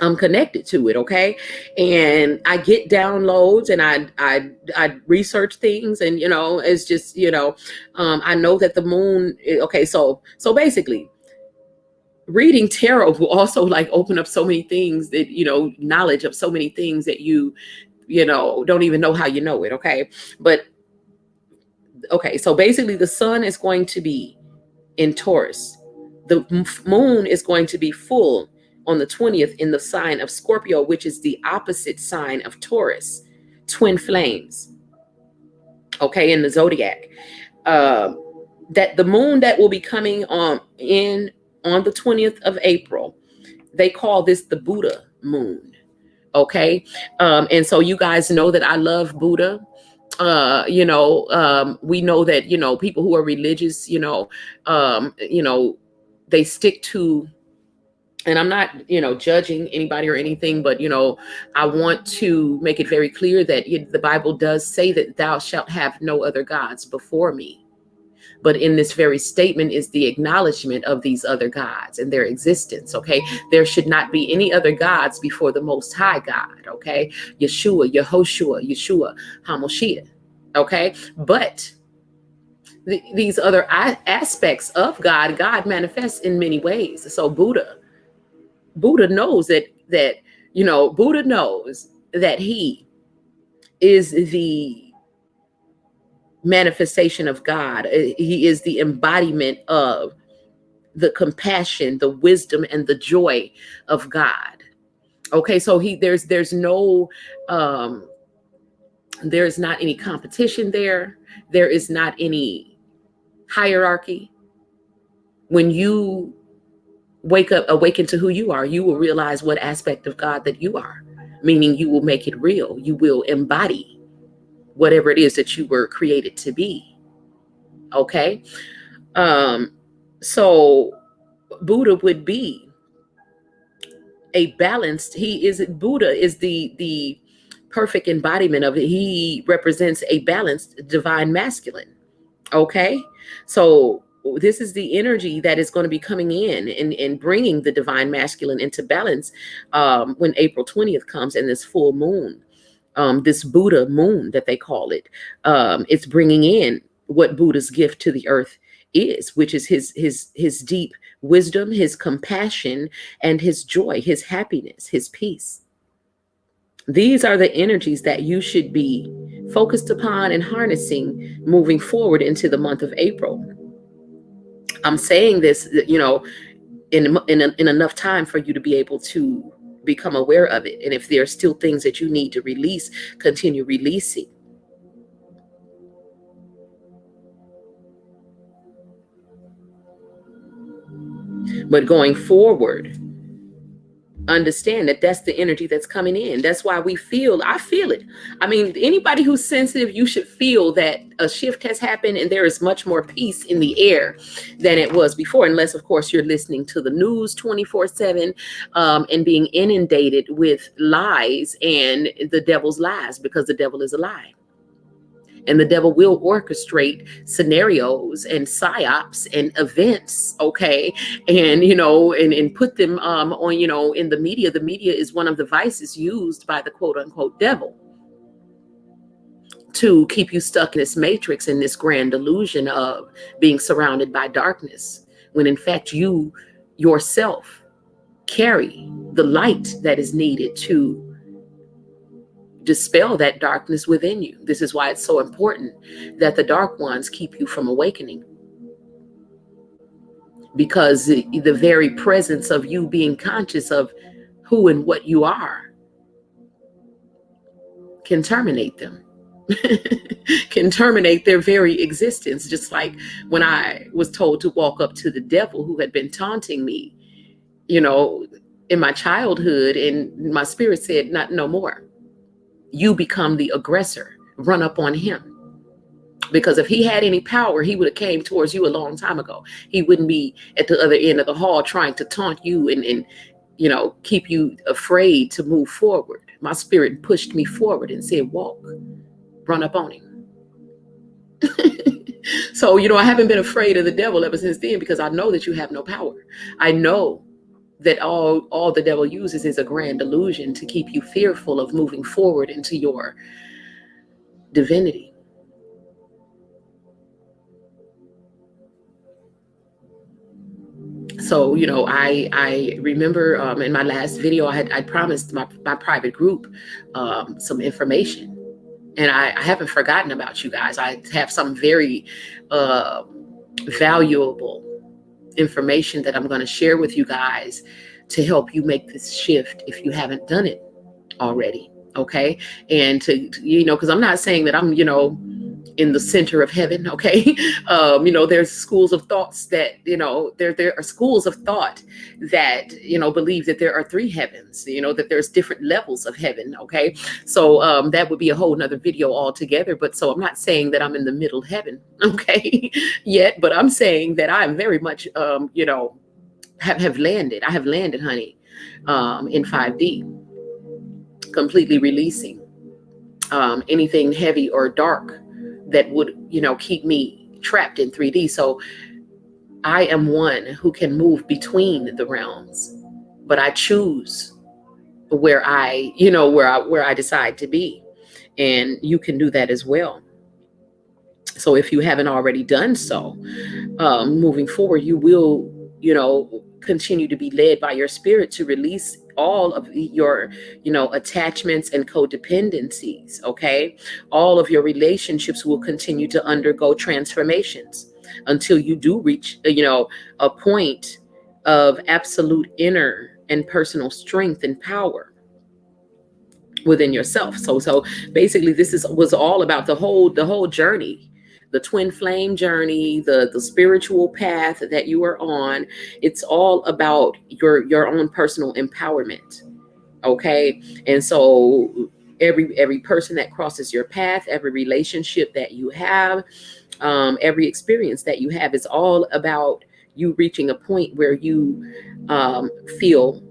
I'm connected to it. Okay. And I get downloads, and I research things, and, it's just, I know that the moon. Okay. So basically reading tarot will also like open up so many things that, knowledge of so many things that you don't even know how you know it. Okay. But okay. So basically the sun is going to be in Taurus. The moon is going to be full on the 20th in the sign of Scorpio, which is the opposite sign of Taurus, twin flames. Okay, in the zodiac. That the moon that will be coming on the 20th of April, they call this the Buddha moon. Okay. And so you guys know that I love Buddha. We know that, people who are religious, they stick to, and I'm not, judging anybody or anything, but, I want to make it very clear that the Bible does say that thou shalt have no other gods before me. But in this very statement is the acknowledgement of these other gods and their existence. Okay. There should not be any other gods before the Most High God. Okay. Yeshua, Yehoshua, Yeshua, HaMoshiach. Okay. But these other aspects of God manifests in many ways. So Buddha knows that Buddha knows that he is the manifestation of God. He is the embodiment of the compassion, the wisdom, and the joy of God. Okay, so there's no there's not any competition there. There is not any hierarchy. When you awaken to who you are, you will realize what aspect of God that you are, meaning you will make it real. You will embody whatever it is that you were created to be. Okay. So Buddha would be a balanced, Buddha is the perfect embodiment of it. He represents a balanced divine masculine. Okay. So this is the energy that is going to be coming in and bringing the divine masculine into balance when April 20th comes, and this full moon, this Buddha moon that they call it, it's bringing in what Buddha's gift to the earth is, which is his deep wisdom, his compassion, and his joy, his happiness, his peace. These are the energies that you should be focused upon and harnessing moving forward into the month of April. I'm saying this, in enough time for you to be able to become aware of it. And if there are still things that you need to release, continue releasing. But going forward, understand that that's the energy that's coming in. That's why I feel it. I mean, anybody who's sensitive, you should feel that a shift has happened and there is much more peace in the air than it was before, unless of course you're listening to the news 24/7 and being inundated with lies and the devil's lies, because the devil is a lie. And the devil will orchestrate scenarios and psyops and events, okay, and and put them on, in the media. The media is one of the vices used by the quote unquote devil to keep you stuck in this matrix, in this grand illusion of being surrounded by darkness, when in fact you yourself carry the light that is needed to dispel that darkness within you. This is why it's so important that the dark ones keep you from awakening, because the very presence of you being conscious of who and what you are can terminate them, can terminate their very existence. Just like when I was told to walk up to the devil who had been taunting me, in my childhood, and my spirit said, "Not no more. You become the aggressor. Run up on him." Because if he had any power, he would have came towards you a long time ago. He wouldn't be at the other end of the hall trying to taunt you and keep you afraid to move forward. My spirit pushed me forward and said, "Walk, run up on him." So, I haven't been afraid of the devil ever since then, because I know that you have no power. I know that all the devil uses is a grand illusion to keep you fearful of moving forward into your divinity. So, I remember in my last video, I promised my private group some information. And I haven't forgotten about you guys. I have some very valuable information that I'm going to share with you guys to help you make this shift if you haven't done it already. Okay. And because I'm not saying that I'm, in the center of heaven. Okay. There's schools of thoughts that, there are schools of thought that, believe that there are three heavens, that there's different levels of heaven. Okay. So that would be a whole nother video altogether. But so I'm not saying that I'm in the middle heaven. Okay. Yet, but I'm saying that I'm very much, have landed. I have landed, honey, in 5D, completely releasing anything heavy or dark that would, keep me trapped in 3D. So I am one who can move between the realms, but I choose where I decide to be. And you can do that as well. So if you haven't already done so, moving forward, you will, continue to be led by your spirit to release all of your, attachments and codependencies. Okay. All of your relationships will continue to undergo transformations until you do reach, a point of absolute inner and personal strength and power within yourself. So basically was all about the whole journey, the twin flame journey, the spiritual path that you are on. It's all about your own personal empowerment. Okay. And so every person that crosses your path, every relationship that you have, every experience that you have, is all about you reaching a point where you feel,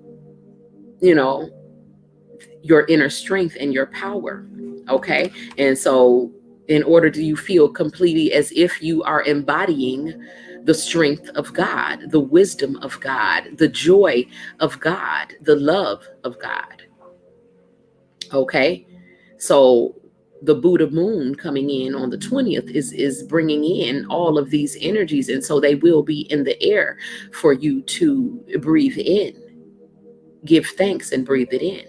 your inner strength and your power. Okay. And so in order to you feel completely as if you are embodying the strength of God, the wisdom of God, the joy of God, the love of God. Okay. So the Buddha moon coming in on the 20th is bringing in all of these energies. And so they will be in the air for you to breathe in, give thanks and breathe it in.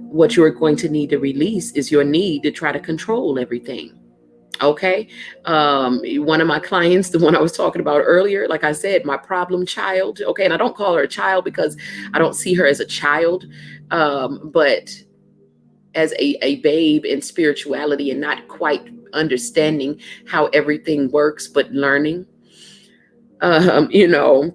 What you're going to need to release is your need to try to control everything. Okay. One of my clients, the one I was talking about earlier, like I said, my problem child. Okay. And I don't call her a child because I don't see her as a child, but as a babe in spirituality and not quite understanding how everything works, but learning. You know,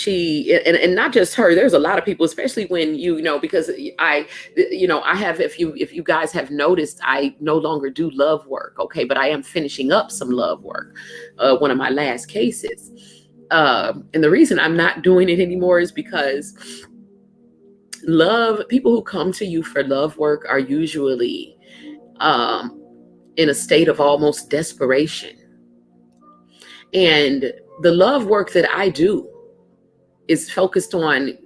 and not just her, there's a lot of people, especially when because I have, if you guys have noticed, I no longer do love work. Okay, but I am finishing up some love work, one of my last cases, and the reason I'm not doing it anymore is because people who come to you for love work are usually in a state of almost desperation, and the love work that I do is focused on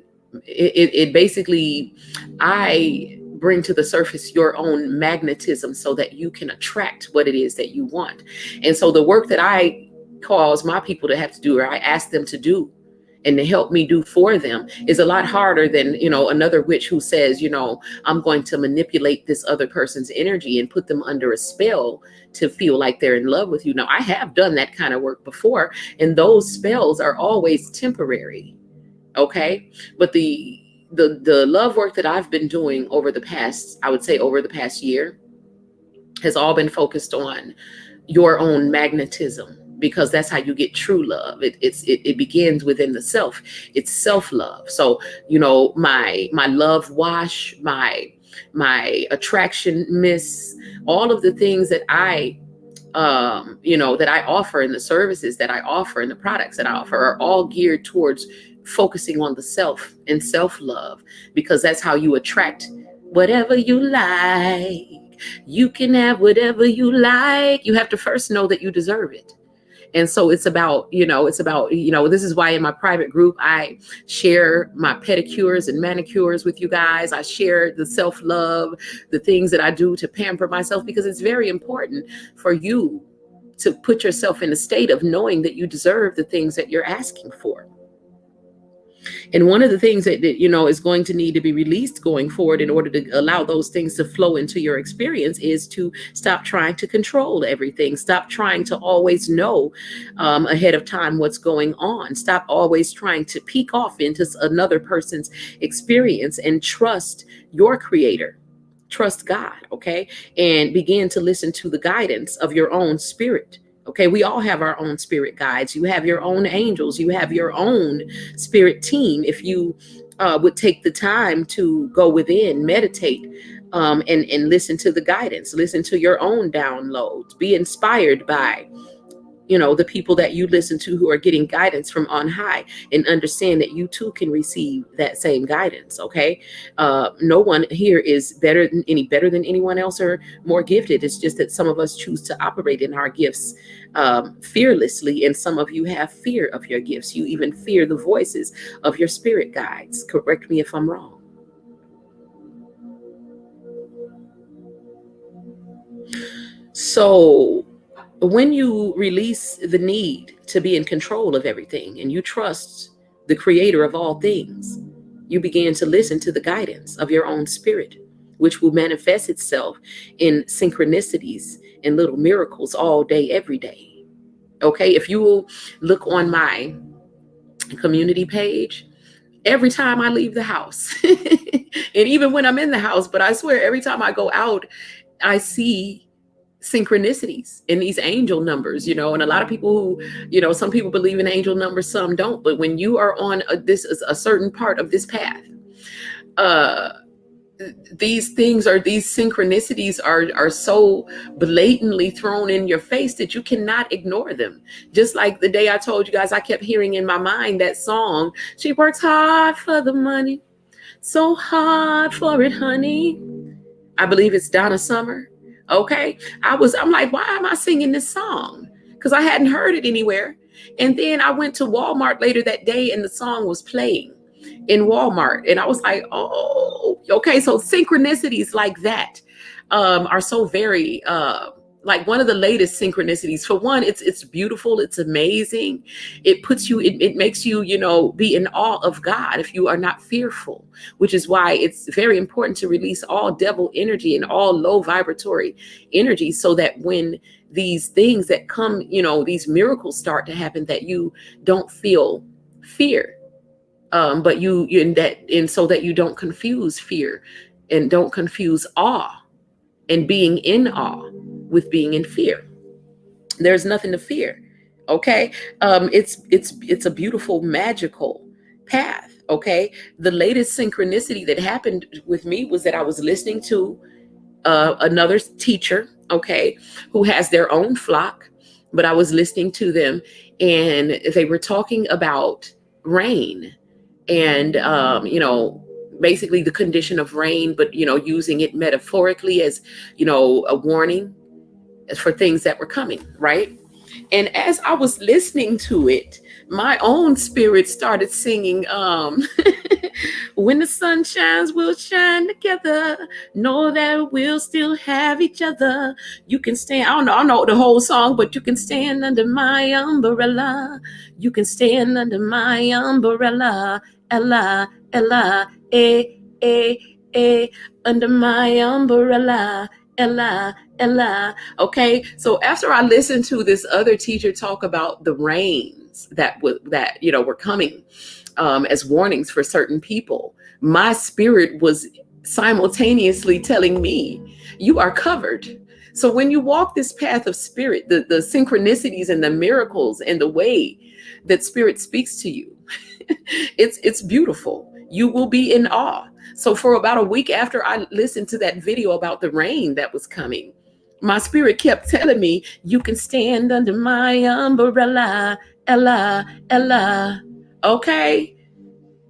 it basically, I bring to the surface your own magnetism so that you can attract what it is that you want. And so the work that I cause my people to have to do, or I ask them to do and to help me do for them, is a lot harder than, another witch who says, I'm going to manipulate this other person's energy and put them under a spell to feel like they're in love with you. Now, I have done that kind of work before, and those spells are always temporary. Okay. But the love work that I've been doing over the past year has all been focused on your own magnetism, because that's how you get true love. It begins within the self. It's self-love. So, my love wash, my attraction mist, all of the things that I that I offer, in the services that I offer, and the products that I offer, are all geared towards focusing on the self and self-love, because that's how you attract whatever you like. You can have whatever you like. You have to first know that you deserve it. And so it's about, this is why in my private group, I share my pedicures and manicures with you guys. I share the self-love, the things that I do to pamper myself, because it's very important for you to put yourself in a state of knowing that you deserve the things that you're asking for. And one of the things that is going to need to be released going forward in order to allow those things to flow into your experience is to stop trying to control everything. Stop trying to always know ahead of time what's going on. Stop always trying to peek off into another person's experience, and trust your creator. Trust God, okay? And begin to listen to the guidance of your own spirit. Okay, we all have our own spirit guides. You have your own angels. You have your own spirit team. If you would take the time to go within, meditate, and listen to the guidance, listen to your own downloads, be inspired by, the people that you listen to who are getting guidance from on high, and understand that you too can receive that same guidance. Okay. No one here is better than anyone else or more gifted. It's just that some of us choose to operate in our gifts fearlessly, and some of you have fear of your gifts. You even fear the voices of your spirit guides. Correct me if I'm wrong. So when you release the need to be in control of everything, and you trust the creator of all things, you begin to listen to the guidance of your own spirit, which will manifest itself in synchronicities and little miracles all day, every day. Okay, if you will look on my community page, every time I leave the house, and even when I'm in the house, but I swear every time I go out, I see synchronicities in these angel numbers, and a lot of people who, some people believe in angel numbers, some don't. But when you are on this is a certain part of this path, these synchronicities are so blatantly thrown in your face that you cannot ignore them. Just like the day I told you guys, I kept hearing in my mind that song, "She works hard for the money, so hard for it, honey." I believe it's Donna Summer. Okay. I'm like, why am I singing this song? Because I hadn't heard it anywhere. And then I went to Walmart later that day, and the song was playing. in Walmart. And I was like, oh, okay. So synchronicities like that are so very, like one of the latest synchronicities. For one, it's beautiful, it's amazing. It puts you, it makes you, be in awe of God if you are not fearful, which is why it's very important to release all devil energy and all low vibratory energy, so that when these things that come, these miracles start to happen, that you don't feel fear. But so that you don't confuse fear and don't confuse awe and being in awe with being in fear. There's nothing to fear. Okay. It's a beautiful, magical path. Okay. The latest synchronicity that happened with me was that I was listening to another teacher, okay, who has their own flock, but I was listening to them, and they were talking about rain and, basically the condition of rain, but, using it metaphorically as, a warning for things that were coming, right? And as I was listening to it, my own spirit started singing, when the sun shines, we'll shine together. Know that we'll still have each other. You can stand, I don't know the whole song, but you can stand under my umbrella. You can stand under my umbrella. Ella, Ella, eh, eh, eh, under my umbrella. Ella, Ella. Okay, so after I listened to this other teacher talk about the rains that were coming as warnings for certain people, my spirit was simultaneously telling me, you are covered. So when you walk this path of spirit, the synchronicities and the miracles and the way that spirit speaks to you, it's beautiful. You will be in awe. So for about a week after I listened to that video about the rain that was coming, my spirit kept telling me, you can stand under my umbrella, Ella, Ella. Okay?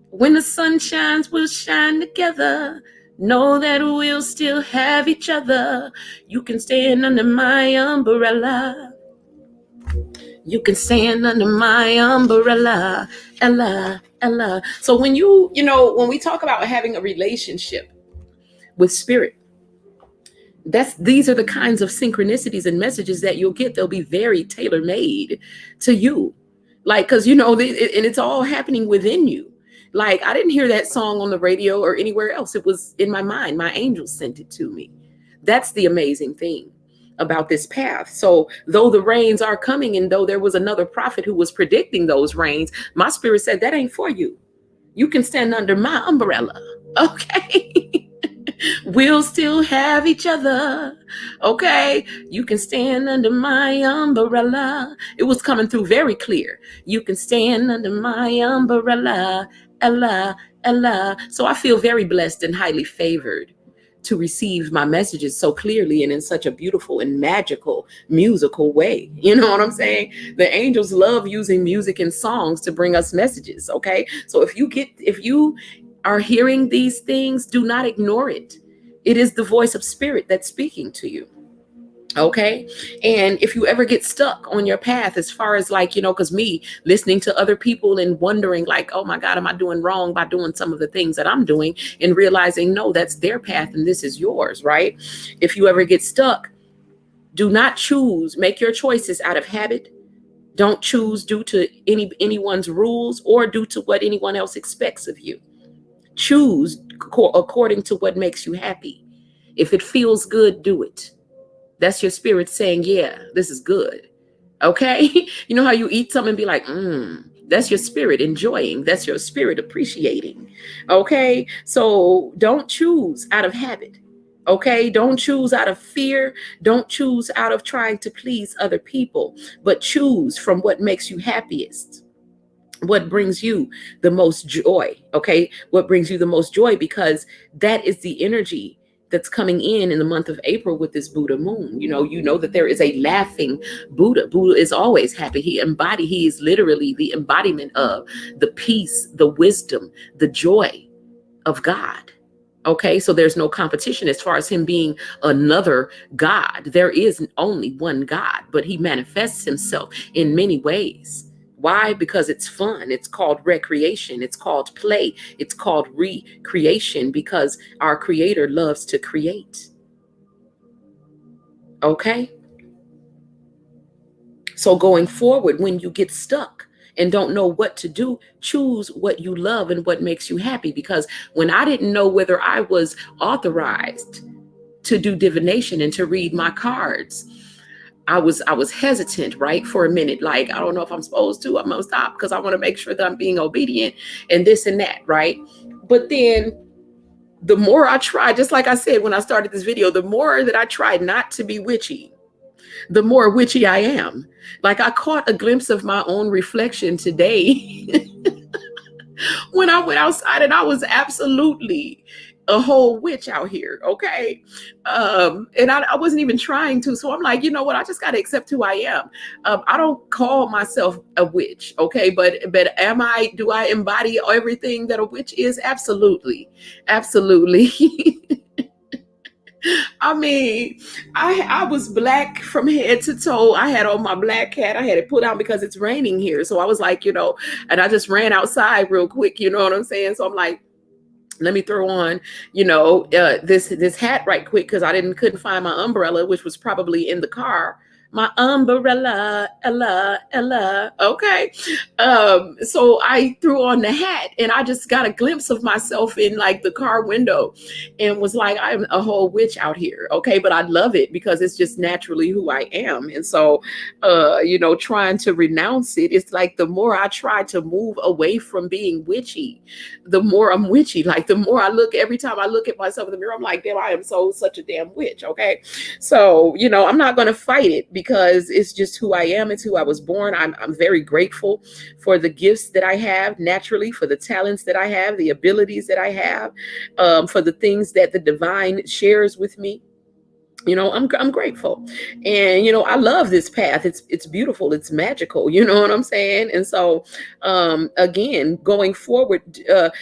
When the sun shines, we'll shine together. Know that we'll still have each other. You can stand under my umbrella. You can stand under my umbrella, Ella, Ella. So when when we talk about having a relationship with spirit, these are the kinds of synchronicities and messages that you'll get. They'll be very tailor-made to you. Like, because, and it's all happening within you. Like, I didn't hear that song on the radio or anywhere else. It was in my mind. My angels sent it to me. That's the amazing thing about this path. So though the rains are coming, and though there was another prophet who was predicting those rains, my spirit said, that ain't for you. You can stand under my umbrella. Okay. We'll still have each other. Okay. You can stand under my umbrella. It was coming through very clear. You can stand under my umbrella. Ella, Ella. So I feel very blessed and highly favored to receive my messages so clearly and in such a beautiful and magical musical way. You know what I'm saying? The angels love using music and songs to bring us messages. Okay. So if you are hearing these things, do not ignore it. It is the voice of spirit that's speaking to you. Okay. And if you ever get stuck on your path, as far as like, because me listening to other people and wondering like, oh my God, am I doing wrong by doing some of the things that I'm doing, and realizing, no, that's their path and this is yours. Right. If you ever get stuck, do not make your choices out of habit. Don't choose due to anyone's rules or due to what anyone else expects of you. Choose according to what makes you happy. If it feels good, do it. That's your spirit saying, yeah, this is good. Okay. You know how you eat something and be like, that's your spirit enjoying. That's your spirit appreciating. Okay. So don't choose out of habit. Okay. Don't choose out of fear. Don't choose out of trying to please other people, but choose from what makes you happiest. What brings you the most joy. Okay. What brings you the most joy, because that is the energy that's coming in the month of April with this Buddha moon. You know that there is a laughing Buddha. Buddha is always happy. He is literally the embodiment of the peace, the wisdom, the joy of God. Okay, so there's no competition as far as him being another God. There is only one God, but he manifests himself in many ways Why? Because it's fun. It's called recreation. It's called play. It's called recreation, because our creator loves to create. Okay? So going forward, when you get stuck and don't know what to do, choose what you love and what makes you happy. Because when I didn't know whether I was authorized to do divination and to read my cards, I was hesitant, right, for a minute. Like, I don't know if I'm supposed to. I'm gonna stop because I want to make sure that I'm being obedient and this and that, right? But then the more I tried, just like I said when I started this video, the more that I tried not to be witchy, the more witchy I am. Like, I caught a glimpse of my own reflection today when I went outside, and I was absolutely a whole witch out here. Okay. And I wasn't even trying to. So I'm like, you know what? I just got to accept who I am. I don't call myself a witch. Okay. But do I embody everything that a witch is? Absolutely. Absolutely. I mean, I was black from head to toe. I had on my black hat. I had it put on because it's raining here. So I was like, and I just ran outside real quick. You know what I'm saying? So I'm like, let me throw on, this hat right quick, because I couldn't find my umbrella, which was probably in the car. My umbrella, Ella. Okay. So I threw on the hat, and I just got a glimpse of myself in like the car window, and was like, I'm a whole witch out here. Okay. But I love it because it's just naturally who I am. And so, trying to renounce it, it's like the more I try to move away from being witchy, the more I'm witchy. Like, the more every time I look at myself in the mirror, I'm like, damn, I am such a damn witch. Okay. So, I'm not going to fight it, because it's just who I am. It's who I was born. I'm very grateful for the gifts that I have naturally, for the talents that I have, the abilities that I have, for the things that the divine shares with me. I'm grateful. And, I love this path. It's beautiful. It's magical. You know what I'm saying? And so, again, going forward, the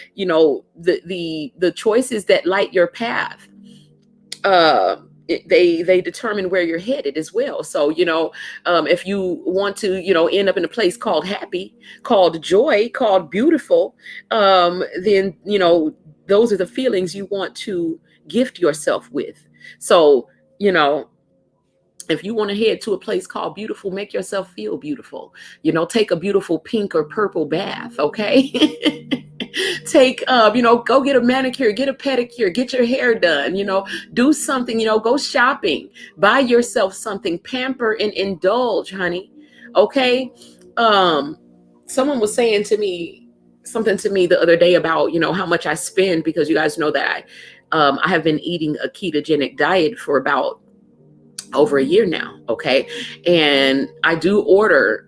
choices that light your path, they determine where you're headed as well. So, if you want to, end up in a place called happy, called joy, called beautiful, then, those are the feelings you want to gift yourself with. So, if you want to head to a place called beautiful, make yourself feel beautiful. Take a beautiful pink or purple bath. Okay. Take, go get a manicure, get a pedicure, get your hair done, do something, go shopping, buy yourself something, pamper and indulge, honey. Okay. Someone was saying something to me the other day about, how much I spend, because you guys know that I have been eating a ketogenic diet for about over a year now. Okay. And I do order,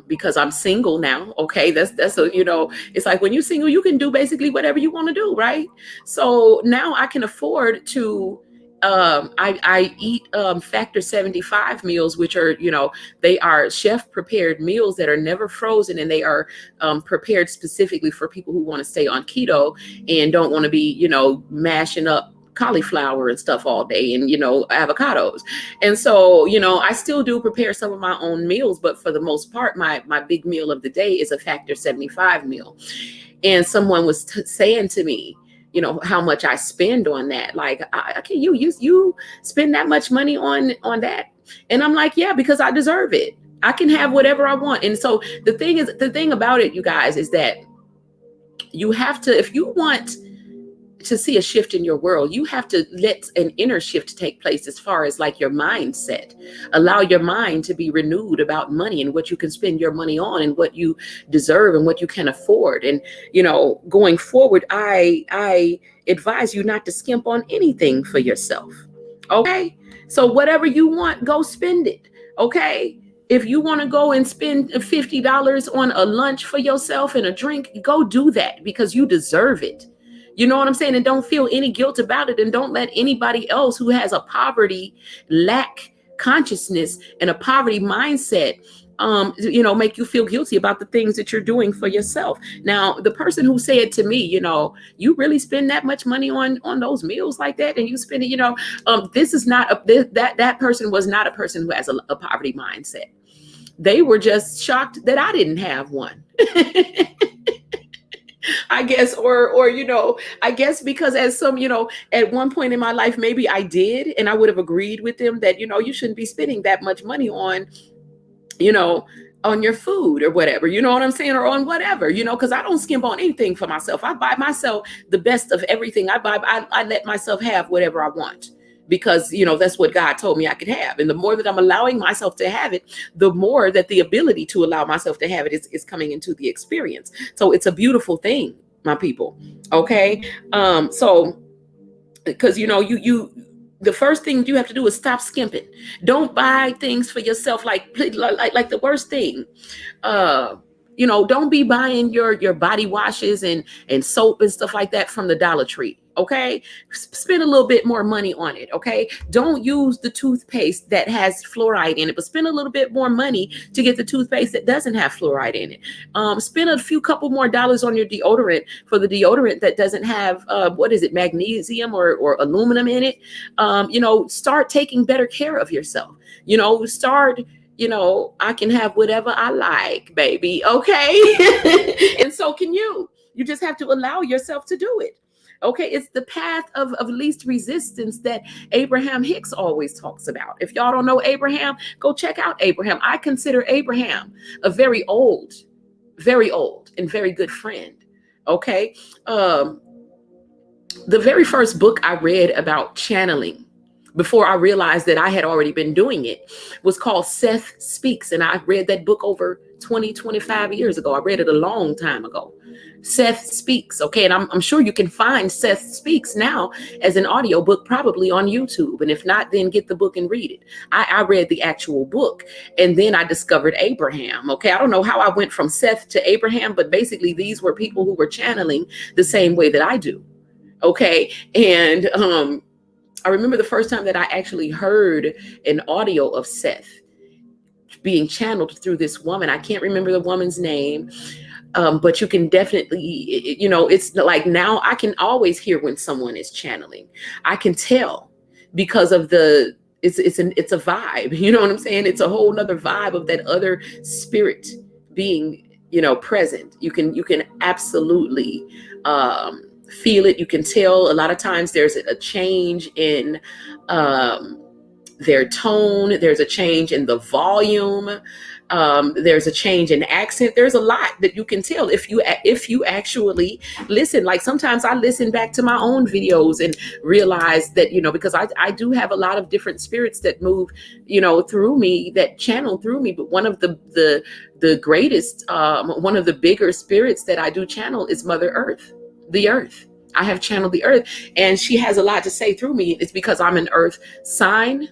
because I'm single now. Okay. That's it's like, when you're single, you can do basically whatever you want to do. Right. So now I can afford to, I eat, factor 75 meals, which are, they are chef prepared meals that are never frozen, and they are, prepared specifically for people who want to stay on keto and don't want to be, mashing up cauliflower and stuff all day, and avocados. And so I still do prepare some of my own meals, but for the most part, my big meal of the day is a factor 75 meal. And someone was saying to me, how much I spend on that. Like, can you spend that much money on that? And I'm like, yeah, because I deserve it. I can have whatever I want. And so the thing about it, you guys, is that you have to, if you want to see a shift in your world, you have to let an inner shift take place, as far as like your mindset. Allow your mind to be renewed about money and what you can spend your money on, and what you deserve and what you can afford. And, going forward, I advise you not to skimp on anything for yourself. Okay. So whatever you want, go spend it. Okay. If you want to go and spend $50 on a lunch for yourself and a drink, go do that, because you deserve it. You know what I'm saying? And don't feel any guilt about it. And don't let anybody else who has a poverty lack consciousness and a poverty mindset, make you feel guilty about the things that you're doing for yourself. Now, the person who said to me, you really spend that much money on those meals like that, and you spend it, this is not that person was not a person who has a poverty mindset. They were just shocked that I didn't have one. I guess, or, I guess because as some, at one point in my life, maybe I did, and I would have agreed with them that, you shouldn't be spending that much money on, you know, on your food or whatever, you know what I'm saying? Or on whatever, because I don't skimp on anything for myself. I buy myself the best of everything I buy. I let myself have whatever I want, because, that's what God told me I could have. And the more that I'm allowing myself to have it, the more that the ability to allow myself to have it is coming into the experience. So it's a beautiful thing, my people. Okay. So, because, the first thing you have to do is stop skimping. Don't buy things for yourself like the worst thing. Don't be buying your body washes and soap and stuff like that from the Dollar Tree. Okay. Spend a little bit more money on it. Okay. Don't use the toothpaste that has fluoride in it, but spend a little bit more money to get the toothpaste that doesn't have fluoride in it. Spend a couple more dollars on your deodorant for the deodorant that doesn't have, magnesium or aluminum in it. Start taking better care of yourself. Start, I can have whatever I like, baby. Okay. And so can you. You just have to allow yourself to do it. Okay. It's the path of least resistance that Abraham Hicks always talks about. If y'all don't know Abraham, go check out Abraham. I consider Abraham a very old and very good friend. Okay. The very first book I read about channeling, before I realized that I had already been doing it, was called Seth Speaks. And I read that book over 25 years ago. I read it a long time ago. Seth Speaks. Okay. And I'm sure you can find Seth Speaks now as an audiobook, probably on YouTube. And if not, then get the book and read it. I read the actual book, and then I discovered Abraham. Okay. I don't know how I went from Seth to Abraham, but basically these were people who were channeling the same way that I do. Okay. And, I remember the first time that I actually heard an audio of Seth being channeled through this woman. I can't remember the woman's name, but you can definitely, it's like now I can always hear when someone is channeling. I can tell because of it's a vibe. You know what I'm saying? It's a whole nother vibe of that other spirit being, present. You can absolutely, feel it. You can tell a lot of times there's a change in their tone. There's a change in the volume. There's a change in accent. There's a lot that you can tell if you actually listen. Like sometimes I listen back to my own videos and realize that, because I do have a lot of different spirits that move, through me, that channel through me. But one of the greatest, one of the bigger spirits that I do channel is Mother Earth. The earth. I have channeled the earth, and she has a lot to say through me. It's because I'm an earth sign,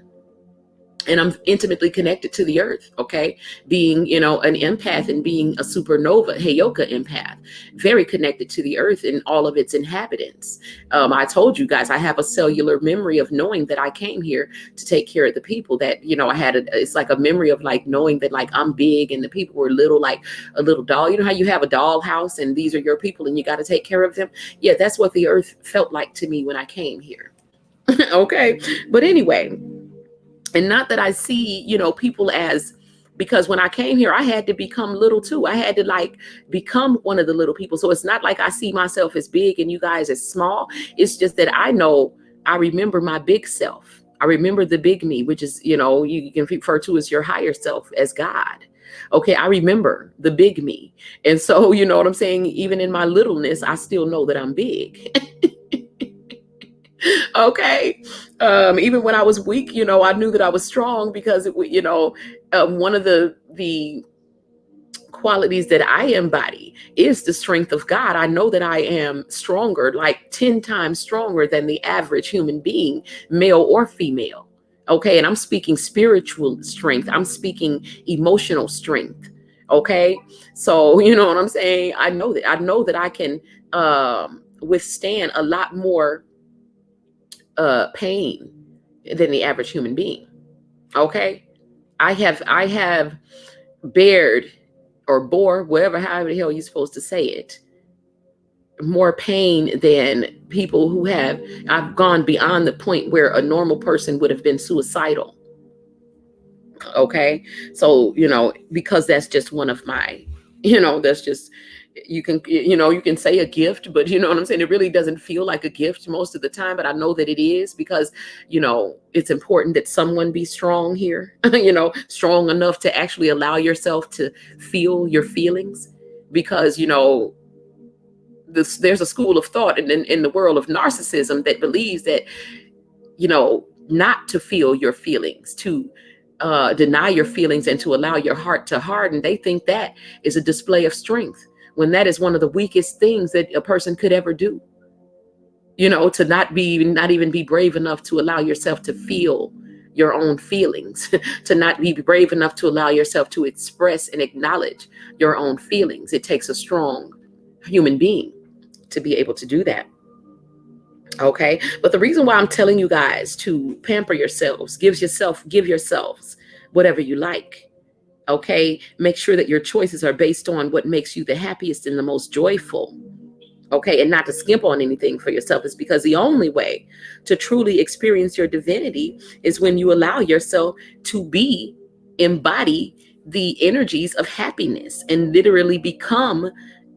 and I'm intimately connected to the earth. Okay. Being, an empath and being a supernova, Heyoka empath, very connected to the earth and all of its inhabitants. I told you guys, I have a cellular memory of knowing that I came here to take care of the people that, I had it's like a memory of like knowing that like I'm big and the people were little, like a little doll. You know how you have a doll house and these are your people and you got to take care of them. Yeah. That's what the earth felt like to me when I came here. Okay. But anyway, and not that I see, people as, because when I came here, I had to become little too. I had to like become one of the little people. So it's not like I see myself as big and you guys as small. It's just that I remember my big self. I remember the big me, which is, you can refer to as your higher self, as God. Okay. I remember the big me. And so, you know what I'm saying? Even in my littleness, I still know that I'm big. Okay. Even when I was weak, I knew that I was strong because, one of the qualities that I embody is the strength of God. I know that I am stronger, like 10 times stronger than the average human being, male or female. Okay. And I'm speaking spiritual strength. I'm speaking emotional strength. Okay. So, you know what I'm saying? I know that I can, withstand a lot more pain than the average human being. Okay. I have bared or bore, whatever, however the hell you're supposed to say it, more pain than people who I've gone beyond the point where a normal person would have been suicidal. Okay. So, because that's just one of my, that's just, you can say a gift, but you know what I'm saying? It really doesn't feel like a gift most of the time, but I know that it is because, it's important that someone be strong here, strong enough to actually allow yourself to feel your feelings because, there's a school of thought in the world of narcissism that believes that not to feel your feelings, to deny your feelings and to allow your heart to harden. They think that is a display of strength when that is one of the weakest things that a person could ever do. To not even be brave enough to allow yourself to feel your own feelings, to not be brave enough to allow yourself to express and acknowledge your own feelings. It takes a strong human being to be able to do that. Okay. But the reason why I'm telling you guys to pamper yourselves, give yourselves whatever you like. Okay. Make sure that your choices are based on what makes you the happiest and the most joyful. Okay. And not to skimp on anything for yourself is because the only way to truly experience your divinity is when you allow yourself to embody the energies of happiness and literally become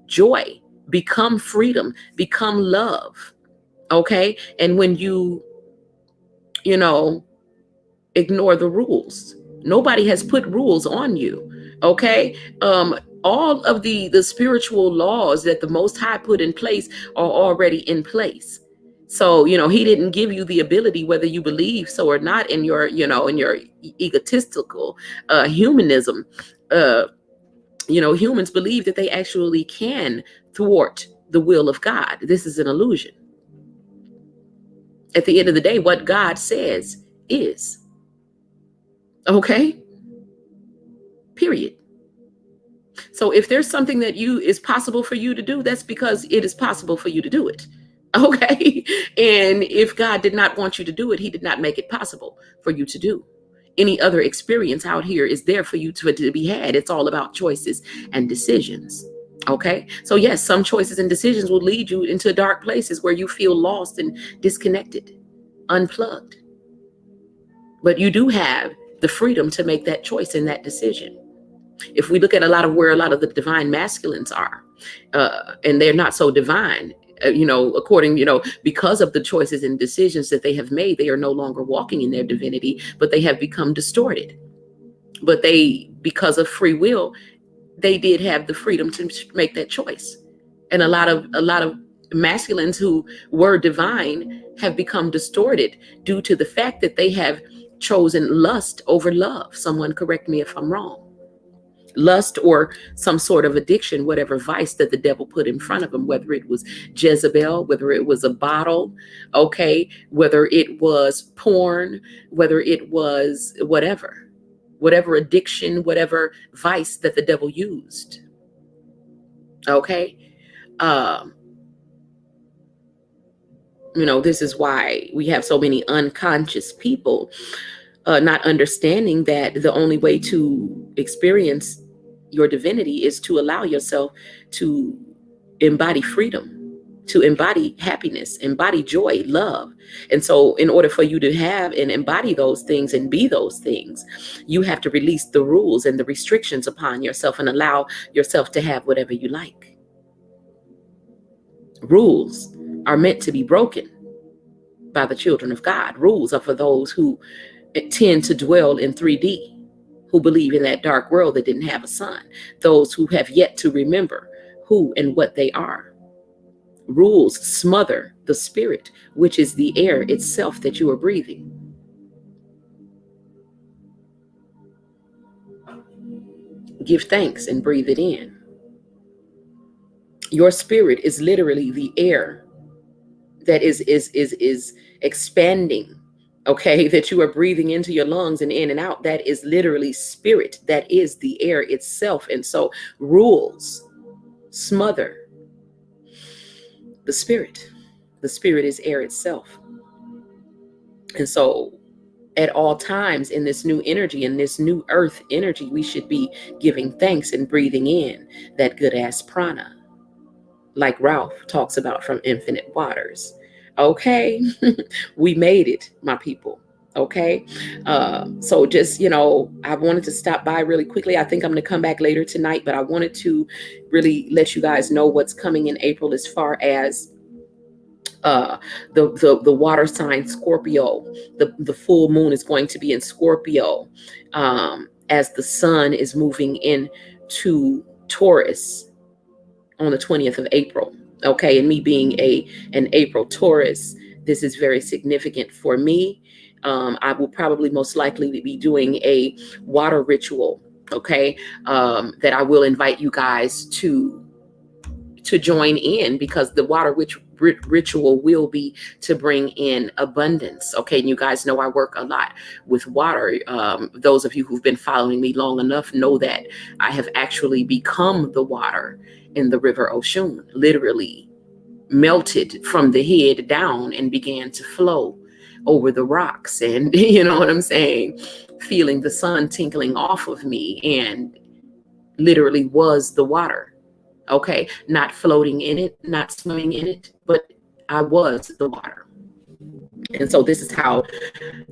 joy, become freedom, become love. Okay. And when you know, ignore the rules, nobody has put rules on you. Okay. All of the spiritual laws that the Most High put in place are already in place. So, he didn't give you the ability, whether you believe so or not, in your egotistical humanism. Humans believe that they actually can thwart the will of God. This is an illusion. At the end of the day, what God says is. Okay? Period. So if there's something that is possible for you to do, that's because it is possible for you to do it. Okay? And if God did not want you to do it, he did not make it possible for you to do. Any other experience out here is there for you to be had. It's all about choices and decisions. Okay? So yes, some choices and decisions will lead you into dark places where you feel lost and disconnected, unplugged. But you do have the freedom to make that choice and that decision. If we look at where a lot of the divine masculines are, and they're not so divine, because of the choices and decisions that they have made, they are no longer walking in their divinity, but they have become distorted. But because of free will, they did have the freedom to make that choice. And a lot of masculines who were divine have become distorted due to the fact that they have chosen lust over love. Someone correct me if I'm wrong. Lust or some sort of addiction, whatever vice that the devil put in front of them, whether it was Jezebel, whether it was a bottle, okay, whether it was porn, whether it was whatever addiction, whatever vice that the devil used. Okay. This is why we have so many unconscious people not understanding that the only way to experience your divinity is to allow yourself to embody freedom, to embody happiness, embody joy, love. And so in order for you to have and embody those things and be those things, you have to release the rules and the restrictions upon yourself and allow yourself to have whatever you like. Rules are meant to be broken by the children of God. Rules are for those who tend to dwell in 3D, who believe in that dark world that didn't have a sun, those who have yet to remember who and what they are. Rules smother the spirit, which is the air itself that you are breathing. Give thanks and breathe it in. Your spirit is literally the air that is expanding, okay, that you are breathing into your lungs and in and out. That is literally spirit. That is the air itself. And so rules smother the spirit. The spirit is air itself. And so at all times in this new energy, in this new earth energy, we should be giving thanks and breathing in that good ass prana, like Ralph talks about from Infinite Waters. Okay, we made it, my people. Okay. So just, I wanted to stop by really quickly. I think I'm going to come back later tonight, but I wanted to really let you guys know what's coming in April as far as the water sign Scorpio. The full moon is going to be in Scorpio, as the sun is moving into Taurus on the 20th of April. Okay, and me being an April Taurus, this is very significant for me. I will probably most likely be doing a water ritual, okay, that I will invite you guys to join in, because the water ritual will be to bring in abundance. Okay, and you guys know I work a lot with water. Those of you who've been following me long enough know that I have actually become the water in the river Oshun, literally melted from the head down and began to flow over the rocks. And you know what I'm saying? Feeling the sun tinkling off of me, and literally was the water. Okay, not floating in it, not swimming in it, but I was the water. And so this is how,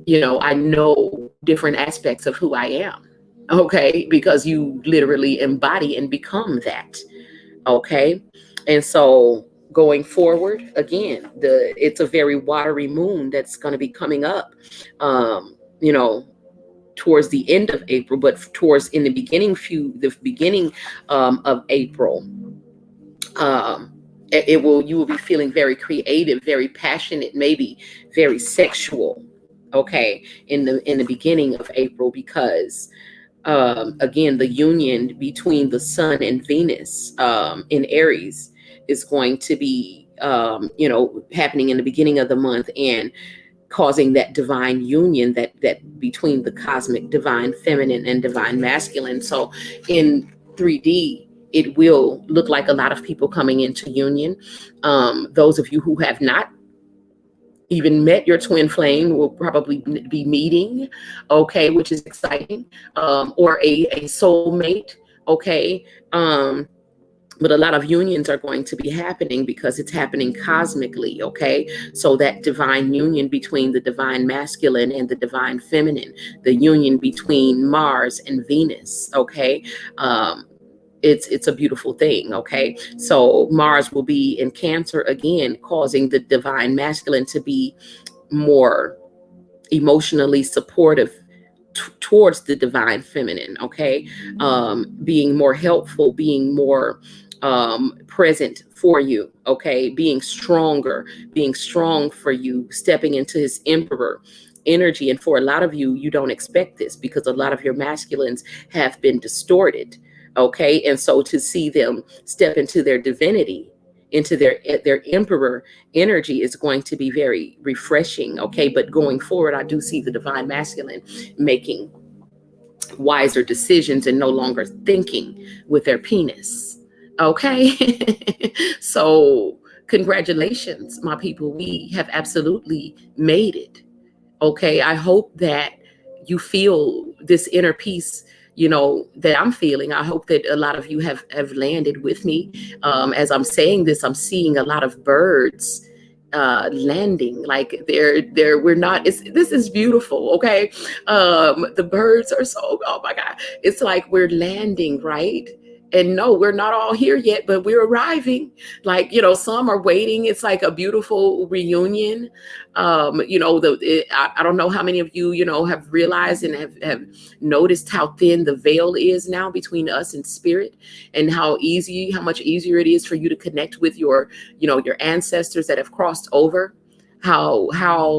I know different aspects of who I am. Okay, because you literally embody and become that. Okay, and so going forward, again, it's a very watery moon that's going to be coming up, you know, towards the end of April, but towards in the beginning of April. You will be feeling very creative, very passionate, maybe very sexual. Okay, in the beginning of April, because again, the union between the sun and Venus in Aries is going to be happening in the beginning of the month, and causing that divine union that between the cosmic divine feminine and divine masculine. So in 3D, it will look like a lot of people coming into union. Those of you who have not even met your twin flame will probably be meeting, okay, which is exciting, or a soulmate, okay. But a lot of unions are going to be happening because it's happening cosmically, okay? So that divine union between the divine masculine and the divine feminine, the union between Mars and Venus, okay? It's a beautiful thing, okay? So Mars will be in Cancer again, causing the divine masculine to be more emotionally supportive towards the divine feminine, okay? Being more helpful, being more present for you, okay? Being stronger, being strong for you, stepping into his emperor energy. And for a lot of you, you don't expect this because a lot of your masculines have been distorted, okay? And so to see them step into their divinity, into their emperor energy, is going to be very refreshing, okay? But going forward, I do see the divine masculine making wiser decisions and no longer thinking with their penis, okay? So congratulations, my people. We have absolutely made it, okay? I hope that you feel this inner peace, that I'm feeling. I hope that a lot of you have landed with me. As I'm saying this, I'm seeing a lot of birds landing, like we're not, this is beautiful, okay? The birds are so, oh my God, it's like we're landing, right? And no, we're not all here yet, but we're arriving. Like, some are waiting. It's like a beautiful reunion. I don't know how many of you, have realized and have noticed how thin the veil is now between us and spirit, and how much easier it is for you to connect with your ancestors that have crossed over. How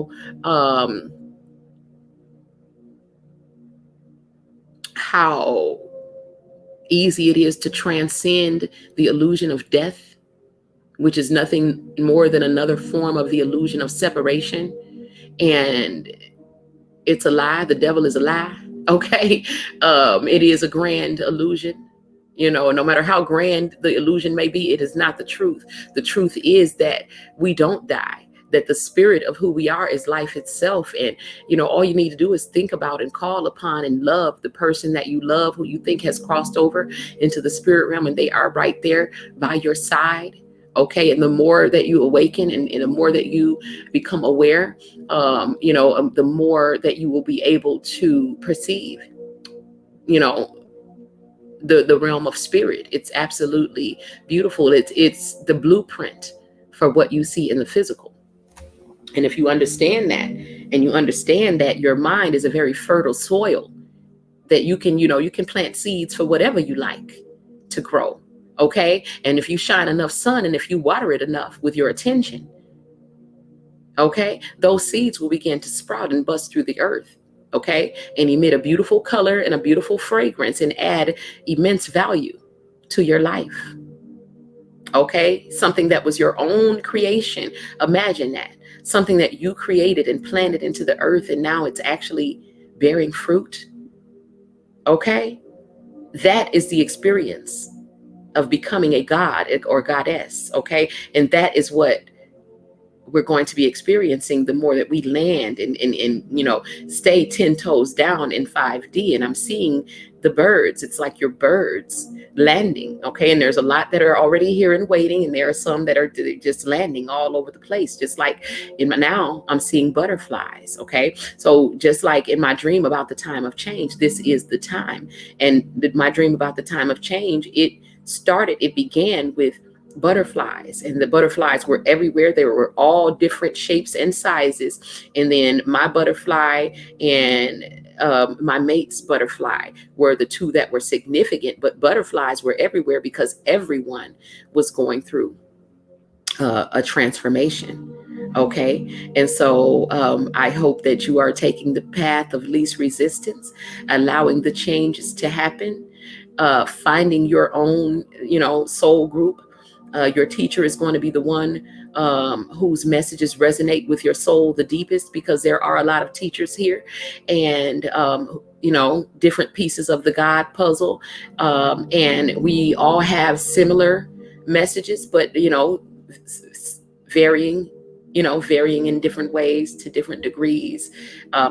easy it is to transcend the illusion of death, which is nothing more than another form of the illusion of separation. And it's a lie. The devil is a lie, okay? It is a grand illusion. No matter how grand the illusion may be, it is not the truth. The truth is that we don't die, that the spirit of who we are is life itself. And, all you need to do is think about and call upon and love the person that you love, who you think has crossed over into the spirit realm, and they are right there by your side. Okay. And the more that you awaken and the more that you become aware, the more that you will be able to perceive, you know, the realm of spirit. It's absolutely beautiful. It's the blueprint for what you see in the physical. And if you understand that, and you understand that your mind is a very fertile soil, that you can, you can plant seeds for whatever you like to grow. Okay. And if you shine enough sun and if you water it enough with your attention, okay, those seeds will begin to sprout and bust through the earth. Okay. And emit a beautiful color and a beautiful fragrance and add immense value to your life. Okay. Something that was your own creation. Imagine that. Something that you created and planted into the earth, and now it's actually bearing fruit. Okay. That is the experience of becoming a god or goddess. Okay. And that is what we're going to be experiencing the more that we land and stay 10 toes down in 5D. And I'm seeing the birds. It's like your birds landing. Okay. And there's a lot that are already here and waiting. And there are some that are just landing all over the place. Just like now I'm seeing butterflies. Okay. So just like in my dream about the time of change, this is the time. And my dream about the time of change, it began with butterflies, and the butterflies were everywhere. They were all different shapes and sizes. And then my butterfly and my mate's butterfly were the two that were significant, but butterflies were everywhere because everyone was going through a transformation. Okay. And so I hope that you are taking the path of least resistance, allowing the changes to happen, finding your own, soul group. Your teacher is going to be the one whose messages resonate with your soul the deepest, because there are a lot of teachers here, and different pieces of the God puzzle, and we all have similar messages, but varying in different ways to different degrees,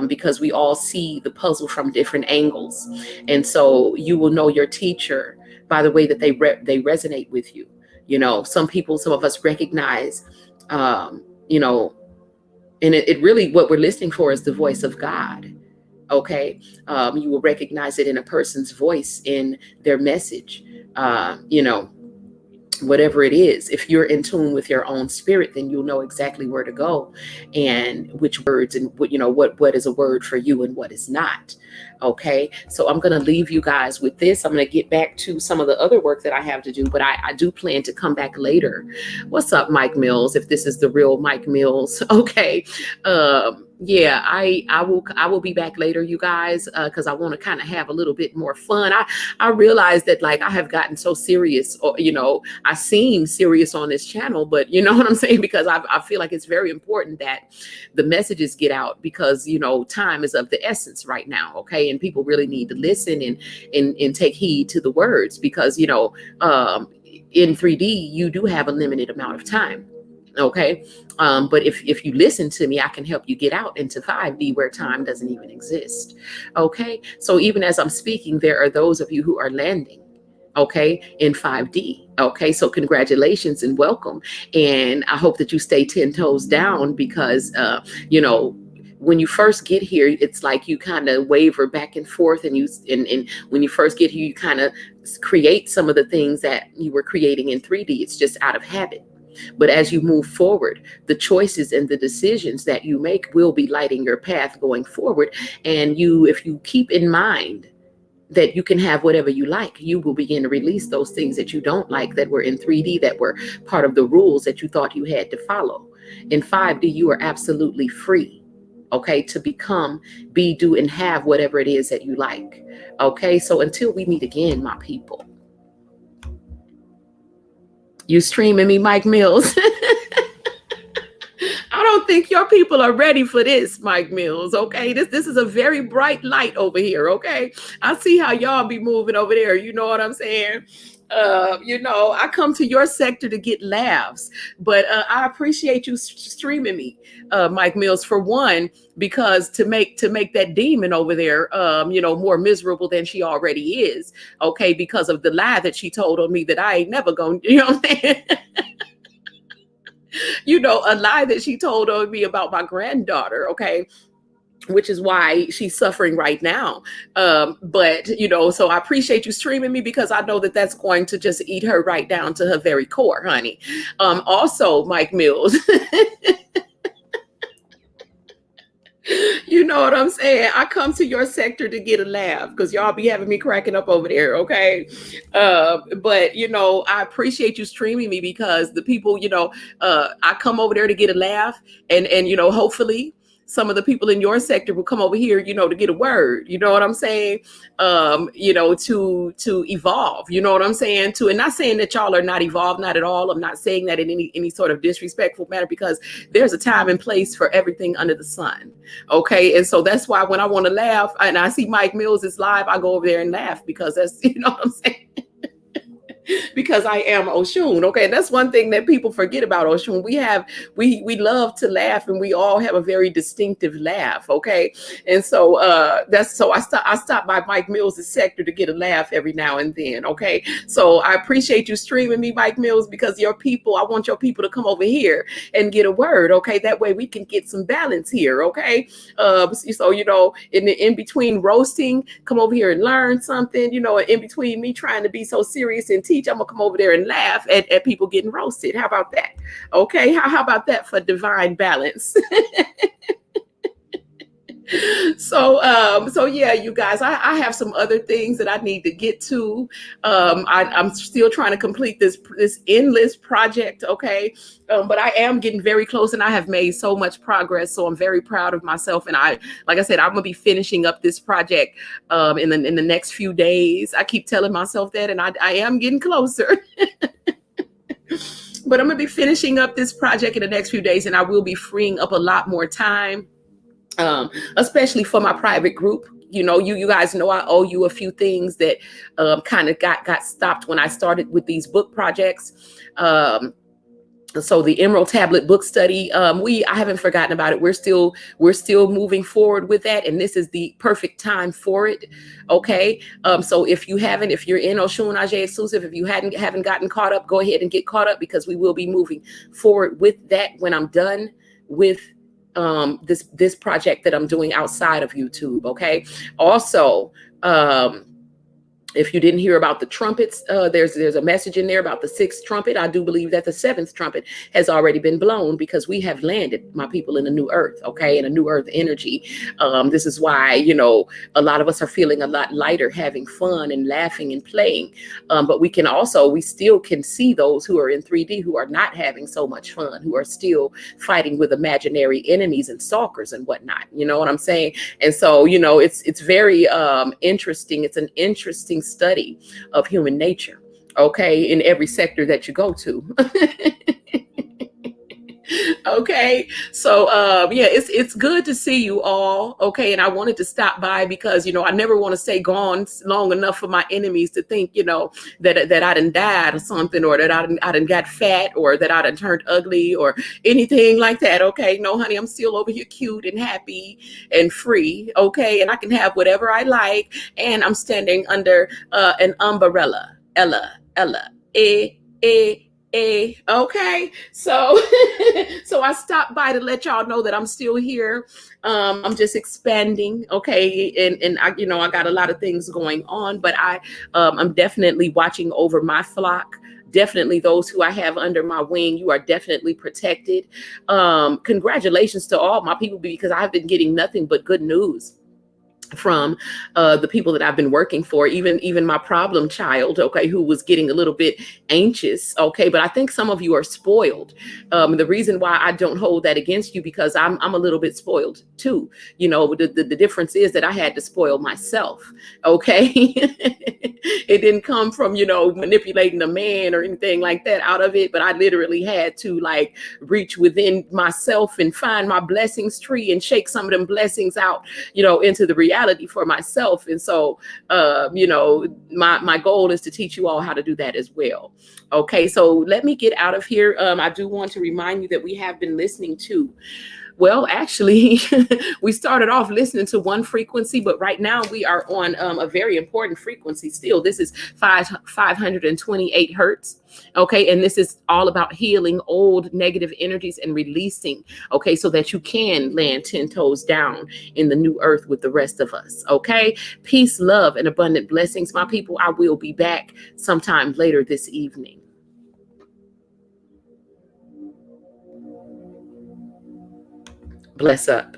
because we all see the puzzle from different angles. And so you will know your teacher by the way that they resonate with you. Some of us recognize, and it really, what we're listening for is the voice of God. Okay. You will recognize it in a person's voice, in their message, whatever it is. If you're in tune with your own spirit, then you'll know exactly where to go and which words and what is a word for you and what is not. Okay. So I'm going to leave you guys with this. I'm going to get back to some of the other work that I have to do, but I do plan to come back later. What's up, Mike Mills? If this is the real Mike Mills. Okay. Yeah, I will be back later, you guys, because I want to kind of have a little bit more fun. I realize that, like, I have gotten so serious, or I seem serious on this channel, but you know what I'm saying, because I feel like it's very important that the messages get out, because time is of the essence right now. Okay, and people really need to listen and take heed to the words, because in 3D you do have a limited amount of time. Okay. But if you listen to me, I can help you get out into 5D where time doesn't even exist. Okay. So even as I'm speaking, there are those of you who are landing, okay, in 5D. Okay. So congratulations and welcome. And I hope that you stay 10 toes down, because, when you first get here, it's like you kind of waver back and forth, and when you first get here, you kind of create some of the things that you were creating in 3D. It's just out of habit. But as you move forward, the choices and the decisions that you make will be lighting your path going forward. And if you keep in mind that you can have whatever you like, you will begin to release those things that you don't like, that were in 3D, that were part of the rules that you thought you had to follow. In 5D, you are absolutely free, okay, to become, be, do, and have whatever it is that you like. Okay, so until we meet again, my people. You streaming me, Mike Mills? I don't think your people are ready for this, Mike Mills. Okay, this is a very bright light over here. Okay, I see how y'all be moving over there. You know what I'm saying? I come to your sector to get laughs, but I appreciate you streaming me, Mike Mills, for one, because to make that demon over there, more miserable than she already is. Okay, because of the lie that she told on me that I ain't never gonna, you know what I'm saying? a lie that she told on me about my granddaughter. Okay. Which is why she's suffering right now. But, so I appreciate you streaming me, because I know that that's going to just eat her right down to her very core, honey. Also, Mike Mills, you know what I'm saying? I come to your sector to get a laugh, because y'all be having me cracking up over there, okay? But, I appreciate you streaming me, because the people, I come over there to get a laugh, and hopefully some of the people in your sector will come over here, to get a word, you know what I'm saying? To evolve, you know what I'm saying? And not saying that y'all are not evolved, not at all. I'm not saying that in any sort of disrespectful manner, because there's a time and place for everything under the sun. Okay. And so that's why when I want to laugh and I see Mike Mills is live, I go over there and laugh, because that's, you know what I'm saying? Because I am Oshun. Okay. And that's one thing that people forget about Oshun. We love to laugh, and we all have a very distinctive laugh. Okay. And so I stop by Mike Mills' sector to get a laugh every now and then. Okay. So I appreciate you streaming me, Mike Mills, because I want your people to come over here and get a word. Okay. That way we can get some balance here. Okay. So, in between roasting, come over here and learn something, in between me trying to be so serious and teach, I'm gonna come over there and laugh at people getting roasted. How about that? Okay. How about that for divine balance? So yeah, you guys, I have some other things that I need to get to. I'm still trying to complete this endless project. Okay. But I am getting very close, and I have made so much progress. So I'm very proud of myself. And like I said, I'm going to be finishing up this project in the next few days. I keep telling myself that, and I am getting closer. But I'm going to be finishing up this project in the next few days, and I will be freeing up a lot more time, especially for my private group. You guys know I owe you a few things that kind of got stopped when I started with these book projects. So the Emerald Tablet book study, I haven't forgotten about it. We're still moving forward with that, and this is the perfect time for it. Okay. So if you're in Oshun Ajay exclusive, if you haven't gotten caught up, go ahead and get caught up, because we will be moving forward with that when I'm done with this project that I'm doing outside of YouTube. Okay. Also, if you didn't hear about the trumpets, there's a message in there about the sixth trumpet. I do believe that the seventh trumpet has already been blown, because we have landed, my people, in a new earth, okay, in a new earth energy. This is why, a lot of us are feeling a lot lighter, having fun and laughing and playing. But we still can see those who are in 3D who are not having so much fun, who are still fighting with imaginary enemies and stalkers and whatnot. You know what I'm saying? And so, it's very interesting. It's an interesting study of human nature, okay, in every sector that you go to. Okay, so yeah, it's good to see you all. Okay, and I wanted to stop by because I never want to stay gone long enough for my enemies to think that I done died or something, or that I done got fat, or that I done turned ugly, or anything like that. Okay, no, honey, I'm still over here cute and happy and free. Okay, and I can have whatever I like, and I'm standing under an umbrella. Ella, okay, so so I stopped by to let y'all know that I'm still here. I'm just expanding, okay, and I got a lot of things going on, but I'm definitely watching over my flock. Definitely those who I have under my wing, you are definitely protected. Congratulations to all my people, because I've been getting nothing but good news from the people that I've been working for, even my problem child, okay, who was getting a little bit anxious, okay, but I think some of you are spoiled. The reason why I don't hold that against you, because I'm a little bit spoiled too. The difference is that I had to spoil myself, okay. It didn't come from manipulating a man or anything like that out of it, but I literally had to reach within myself and find my blessings tree and shake some of them blessings out into the reality for myself. And so my goal is to teach you all how to do that as well. Okay, so let me get out of here. I do want to remind you that we have been listening to Well, actually, we started off listening to one frequency, but right now we are on a very important frequency still. This is 528 hertz. Okay. And this is all about healing old negative energies and releasing. Okay. So that you can land 10 toes down in the new earth with the rest of us. Okay. Peace, love, and abundant blessings, my people. I will be back sometime later this evening. Bless up.